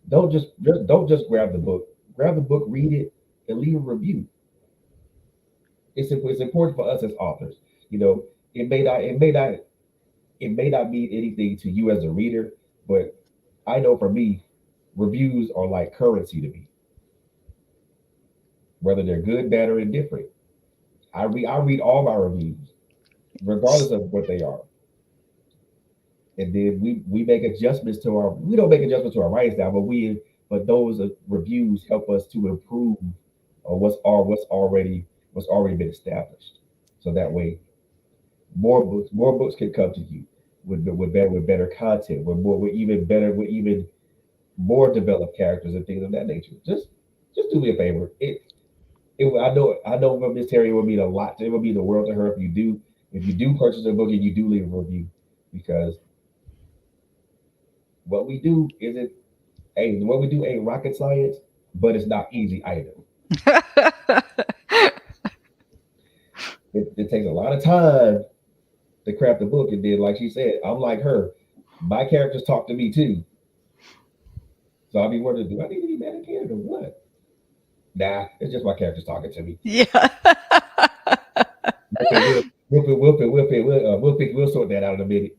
don't just grab the book. Grab the book, read it, and leave a review. It's important for us as authors. You know, it may not mean anything to you as a reader, but I know for me, reviews are like currency to me, whether they're good, bad, or indifferent. I read all my reviews, regardless of what they are, and then we make adjustments to our. We don't make adjustments to our writing style, but those reviews help us to improve what's already been established. So that way, more books can come to you with better content, with even more developed characters and things of that nature. Just do me a favor. I know Miss Terry, it would mean a lot. It would mean the world to her if you do purchase a book and you do leave a review, because what we do isn't what we do ain't rocket science, but it's not easy either. It takes a lot of time to craft the book, and then, like she said, I'm like her. My characters talk to me too, so I'll be wondering, do I need to be mad at character? What? Nah, it's just my characters talking to me. Yeah. We'll sort that out in a minute.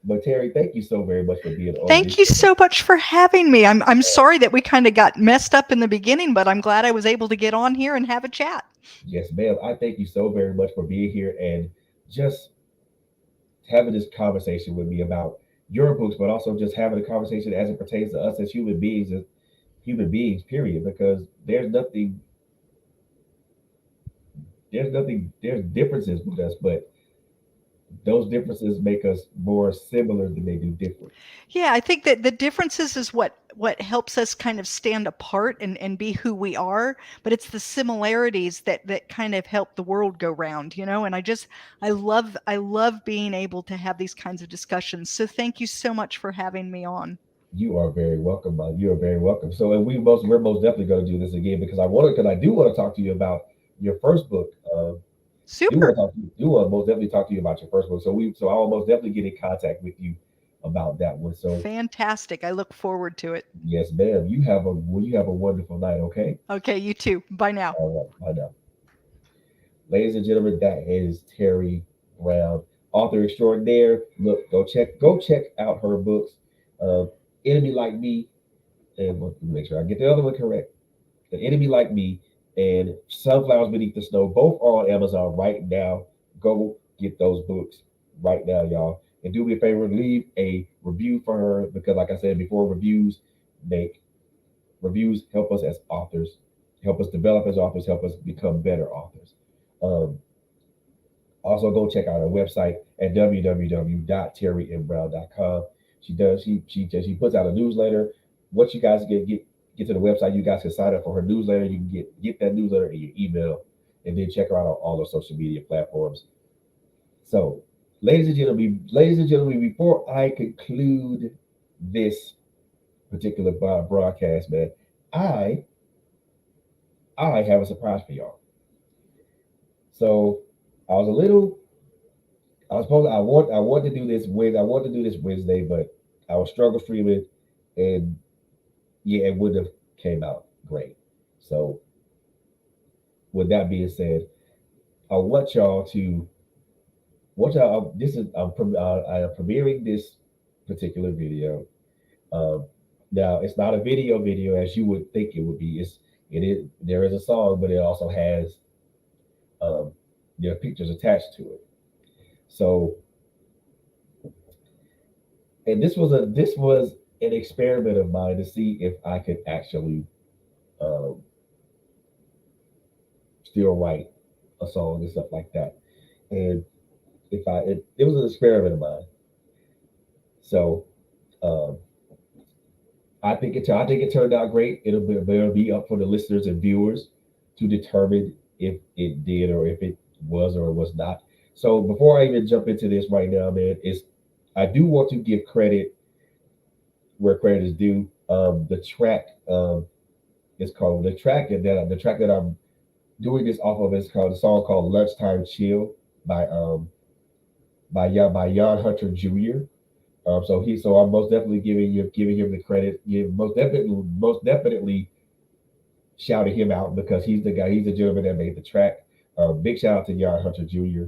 But Teri, thank you so very much for being on this Thank you show. so much for having me. I'm sorry that we kind of got messed up in the beginning, but I'm glad I was able to get on here and have a chat. Yes, ma'am. I thank you so very much for being here and just having this conversation with me about your books, but also just having a conversation as it pertains to us as human beings, period. Because there's differences with us, but those differences make us more similar than they do different. Yeah, I think that the differences is what helps us kind of stand apart and be who we are, but it's the similarities that kind of help the world go round, you know? And I love being able to have these kinds of discussions. So thank you so much for having me on. You are very welcome, man. You are very welcome. So, and we're most definitely going to do this again because I do want to talk to you about your first book. Super. Do want to most definitely talk to you about your first book. So I will most definitely get in contact with you about that one. So Fantastic. I look forward to it. yes, ma'am. You have a wonderful night. Okay. Okay, you too. Bye now. All right. Bye now, ladies and gentlemen. That is Teri Brown, author extraordinaire. Look, go check out her books. Uh, Enemy Like Me, and let me make sure I get the other one correct. The Enemy Like Me and Sunflowers Beneath the Snow. Both are on Amazon right now. Go get those books right now, y'all. And do me a favor, leave a review for her because, like I said before, make reviews help us as authors, help us develop as authors, help us become better authors. Um, Also, go check out her website at www.terrymBrown.com. She puts out a newsletter. Once you guys get to the website, you guys can sign up for her newsletter. You can get that newsletter in your email, and then check her out on all the social media platforms. So, ladies and gentlemen, before I conclude this particular broadcast, man, I I have a surprise for y'all. So, I was a little I was supposed I want to do this Wednesday. I want to do this Wednesday, but I was struggle streaming, and yeah, it wouldn't have came out great. So, with that being said, I want y'all to what y'all. This is I am premiering this particular video. Um, Now it's not a video as you would think it would be. It is there is a song, but it also has um, there are pictures attached to it. So, and this was an experiment of mine to see if I could actually um, still write a song and stuff like that. And it was an experiment of mine. So um, I think it turned out great. It'll be up for the listeners and viewers to determine if it did or if it was or was not. So before I even jump into this right now, man, is I do want to give credit where credit is due. The track is called the track that I'm doing this off of is called a song called "Lunchtime Chill" by by Jan Hunter Jr. So I'm most definitely giving him the credit. Most definitely shouting him out because he's the gentleman that made the track. Big shout out to Jan Hunter Jr.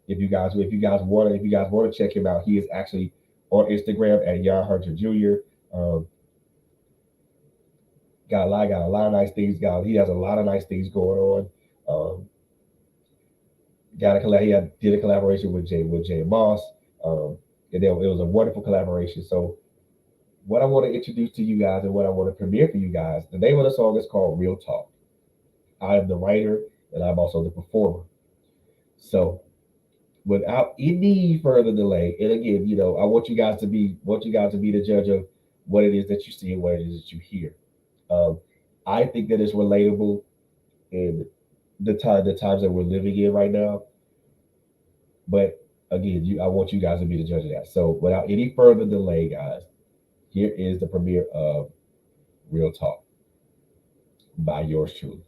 If you guys want to check him out, he is actually on Instagram at Jan Hunter Jr. Um, got a lot of nice things. He has a lot of nice things going on. Um, did a collaboration with Jay Moss. Um, and then it was a wonderful collaboration. So what I want to introduce to you guys and what I want to premiere for you guys, the name of the song is called Real Talk. I am the writer and I'm also the performer. So without any further delay, and again, I want you guys to be the judge of what it is that you see and what it is that you hear. Um, I think that it's relatable in the times that we're living in right now. But again, I want you guys to be the judge of that. So without any further delay, guys, here is the premiere of Real Talk by yours truly.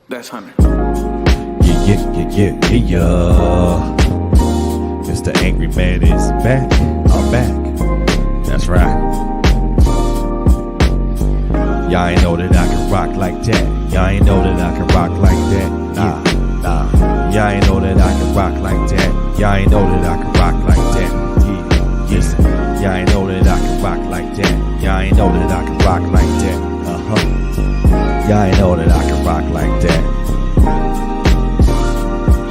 That's Hunter. Yeah. Mr. Angry Man is back. I'm back. That's right. Y'all ain't know that I can rock like that. Y'all ain't know that I can rock like that. Nah. Y'all ain't know that I can rock like that. Y'all ain't know that I can rock like that. Yeah. Listen. Y'all ain't know that I can rock like that. Y'all ain't know that I can rock like that. Y'all ain't know that I can rock like that.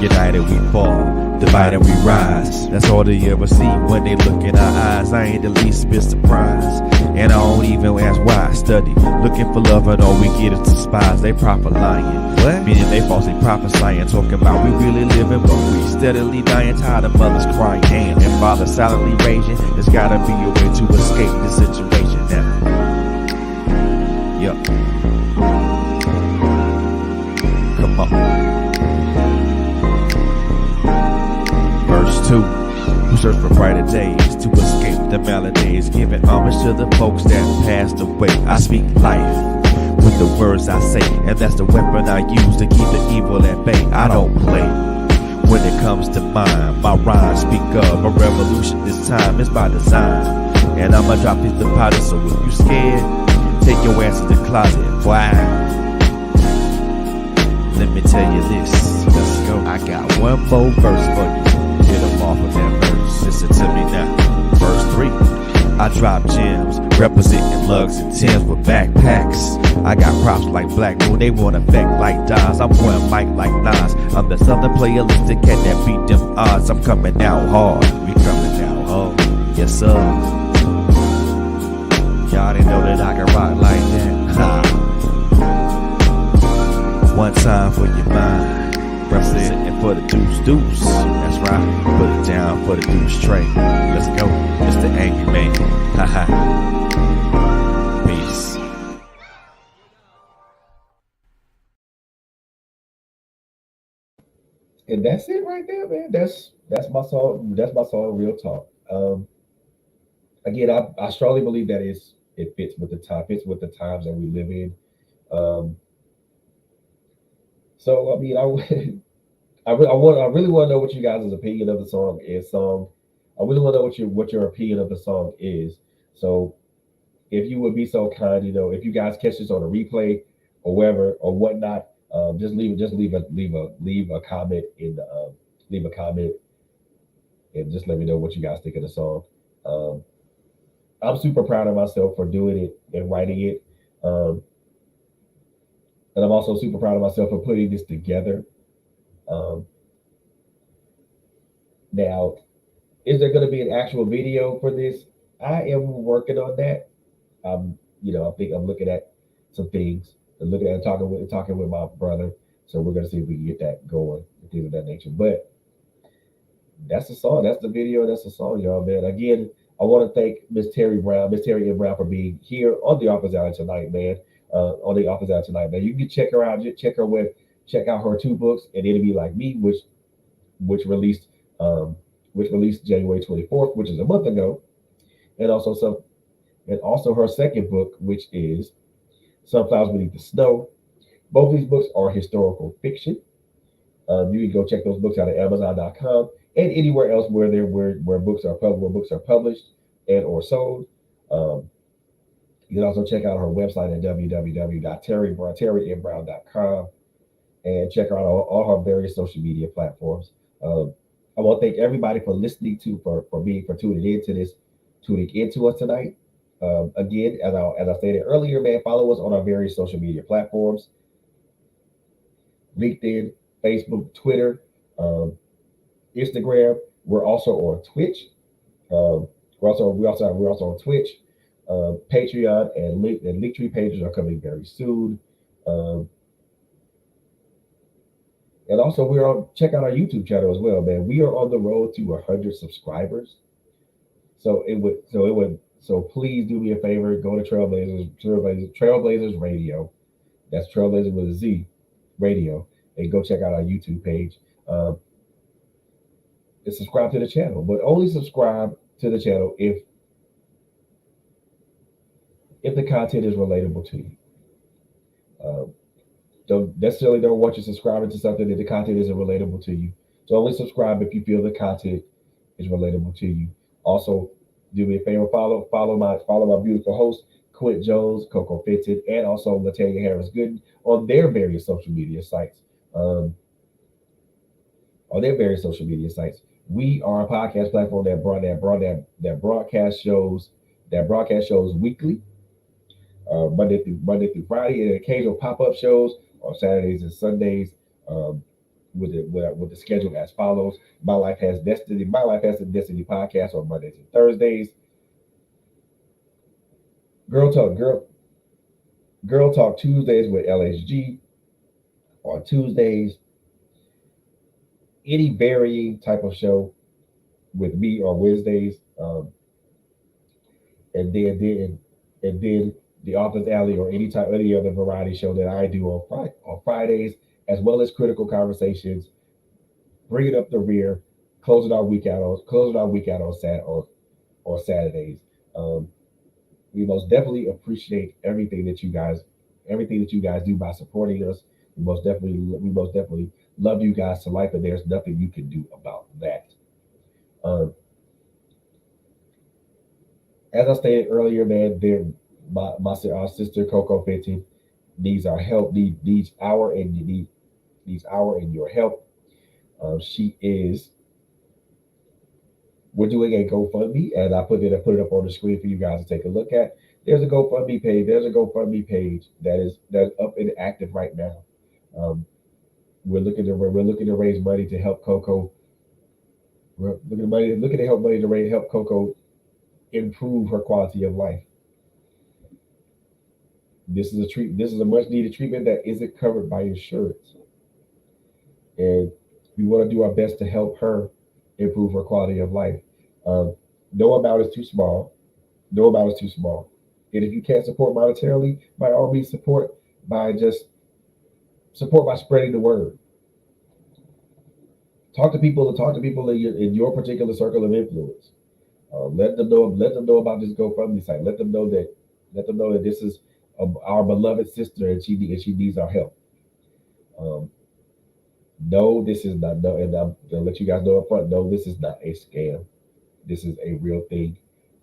United we fall, divided we rise. That's all they ever see when they look in our eyes. I ain't the least bit surprised, and I don't even ask why I study. Looking for love and all we get is despise. They proper lying, what? Meaning they falsely prophesying, talking about we really living, but we steadily dying. Tired of mothers crying and fathers silently raging. There's gotta be a way to escape this situation now. Yup. Come on. Verse 2. We search for brighter days to escape the maladies, giving homage to the folks that passed away. I speak life with the words I say, and that's the weapon I use to keep the evil at bay. I don't play when it comes to mine. My rhymes speak of a revolution. This time it's by design, and I'ma drop these deposits. So if you scared, take your ass to the closet. Why? Let me tell you this. Let's go. I got one more verse for you. Get them off of that verse. Listen to me now. Verse 3. I drop gems, representing lugs and Timbs with backpacks. I got props like Black Moon, they want effect like Dons. I'm pouring mic like Nas. I'm the southern playalistic cat that beat them odds. I'm coming out hard. We coming out hard. Yes, sir. Y'all didn't know that I can rock like that. Ha. One time for your mind, representing for the deuce. That's right, put it down for the deuce tray. Let's go, Mr. Angry Man. Haha. Peace. And that's it right there, man. That's my song. That's my song, Real Talk. Again, I strongly believe that it fits with the time, fits with the times that we live in. Um, so I mean, I really want to know what you guys' opinion of the song is. I really want to know what your opinion of the song is. So if you would be so kind, if you guys catch this on a replay or wherever or whatnot, leave a comment in the leave a comment and just let me know what you guys think of the song. Um, I'm super proud of myself for doing it and writing it, um, and I'm also super proud of myself for putting this together. Um, Now, is there going to be an actual video for this? I am working on that. I think I'm looking at some things, and looking at talking with my brother. So we're gonna see if we can get that going and things of that nature. But that's the song. That's the video. That's the song, y'all, man. Again, I want to thank Miss Teri and Brown for being here on the Office Hour tonight, man. On the Office Hour tonight, man. You can check her out. Check her check out her two books, and it'll be like me, which released um, January 24th, which is a month ago, and also her second book, which is Sunflowers Beneath the Snow. Both these books are historical fiction. You can go check those books out at Amazon.com and anywhere else where books are published and or sold. Um, you can also check out her website at www.terrybrown.com and check her out on all her various social media platforms. Um, I want to thank everybody for listening for tuning into us tonight. Again, as I stated earlier, man, follow us on our various social media platforms: LinkedIn, Facebook, Twitter, um, Instagram. We're also on Twitch. We're also on Twitch. Patreon and Linktree pages are coming very soon. Um, and also check out our YouTube channel as well, man. We are on the road to 100 subscribers. So please do me a favor, go to Trailblazers Radio That's Trailblazer with a Z Radio. And go check out our YouTube page. Um, and subscribe to the channel, but only subscribe to the channel if the content is relatable to you. Um, don't want you subscribing to something that the content isn't relatable to you. So only subscribe if you feel the content is relatable to you. Also, do me a favor, follow my beautiful host, Quint Jones, Coco Fitted, and also Latanya Harris Gooden on their various social media sites. Um, on their various social media sites. We are a podcast platform that broadcast shows weekly, Monday through Friday, and occasional pop up shows on Saturdays and Sundays. Um, with the schedule as follows: My Life Has a Destiny podcast on Mondays and Thursdays. Girl Talk Girl Talk Tuesdays with LHG on Tuesdays. Any varying type of show with me on Wednesdays, and then the Office Alley or any other variety show that I do on Fridays, as well as critical conversations, bringing up the rear, closing our week out on Saturdays. Um, we most definitely appreciate everything that you guys do by supporting us. We most definitely love you guys to life, and there's nothing you can do about that. Um, as I stated earlier, man, our sister Coco 15 needs our help, needs our and your help. She is We're doing a GoFundMe, and I put it up on the screen for you guys to take a look at. There's a GoFundMe page that's up and active right now. Um, we're looking to raise money to help Coco. We're looking to help money to help Coco improve her quality of life. This is a much needed treatment that isn't covered by insurance, and we want to do our best to help her improve her quality of life. Um, no amount is too small. No amount is too small. And if you can't support monetarily, by all means, support by spreading the word. Talk to people in your particular circle of influence. Let them know about this GoFundMe site. Let them know that this is our beloved sister, and she needs our help. Um, no, this is not no, and I'm gonna let you guys know up front. No, this is not a scam. This is a real thing.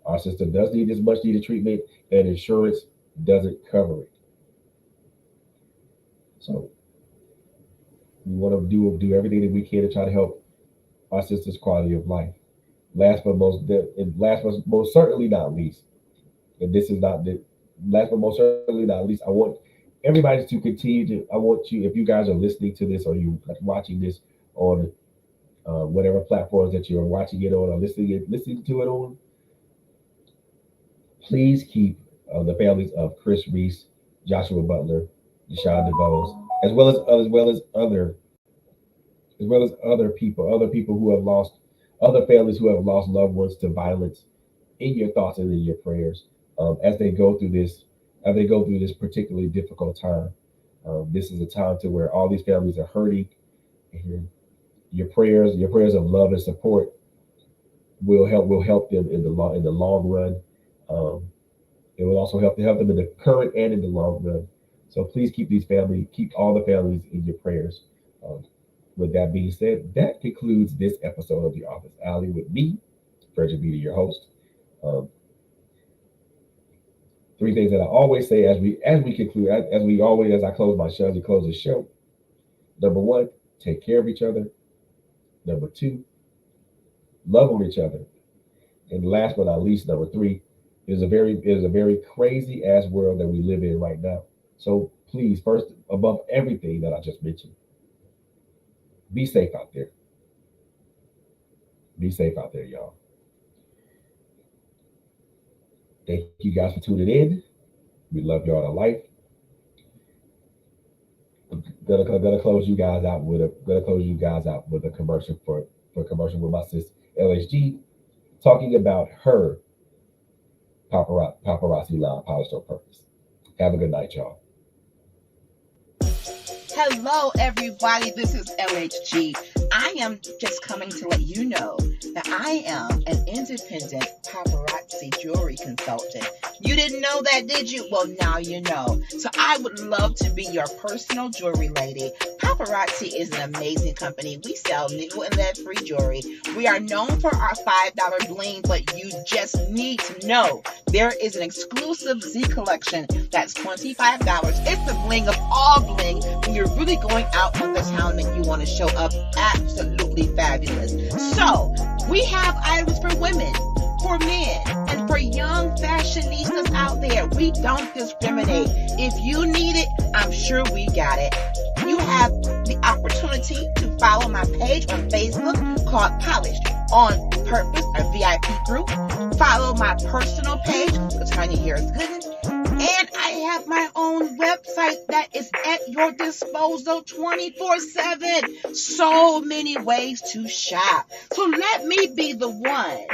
Our sister does need this much needed treatment, and insurance doesn't cover it. So we want to do everything that we can to try to help our sister's quality of life. Last but most certainly not least, and this is not the last but most certainly not least, I want everybody to continue to. I want you, if you guys are listening to this or you are watching this on whatever platforms that you're watching it on or listening to it on, please keep the families of Chris Reese, Joshua Butler, Deshon Dubose, as well as other people who have lost, other families who have lost loved ones to violence, in your thoughts and in your prayers, as they go through this particularly difficult time. This is a time to where all these families are hurting, and your prayers of love and support will help them in the long run. Um, it will also help them in the current and in the long run. So please keep all the families in your prayers. Um, with that being said, that concludes this episode of the Office Alley with me, Frederick Beatty, your host. Um, Three things that I always say as we conclude, as I close my show, as we close the show. Number one, take care of each other. Number two, love on each other. And last but not least, number three, it is a very crazy ass world that we live in right now. So please, first above everything that I just mentioned, be safe out there. Be safe out there, y'all. Thank you guys for tuning in. We love y'all to life. Gonna close you guys out with a commercial with my sis LHG, talking about her paparazzi line polished on purpose. Have a good night, y'all. Hello, everybody. This is LHG. I am just coming to let you know that I am an independent paparazzi jewelry consultant. You didn't know that, did you? Well, now you know. So I would love to be your personal jewelry lady. Paparazzi is an amazing company. We sell nickel and lead free jewelry. We are known for our $5 bling, but you just need to know there is an exclusive Z collection that's $25. It's the bling of all bling when you're really going out on the town and you want to show up absolutely fabulous. So we have items for women, for men, and for young fashionistas out there. We don't discriminate. If you need it, I'm sure we got it. You have the opportunity to follow my page on Facebook called Polished on Purpose, a VIP group. Follow my personal page, Attorney Harris Gooden. And I have my own website that is at your disposal 24/7. So many ways to shop. So let me be the one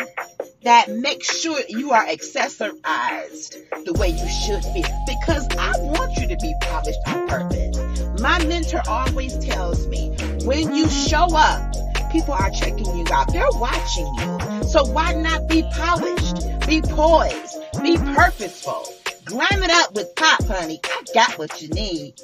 that makes sure you are accessorized the way you should be. Because I want you to be polished on purpose. My mentor always tells me, when you show up, people are checking you out. They're watching you. So why not be polished? Be poised. Be purposeful. Glam it up with pop, honey. I got what you need.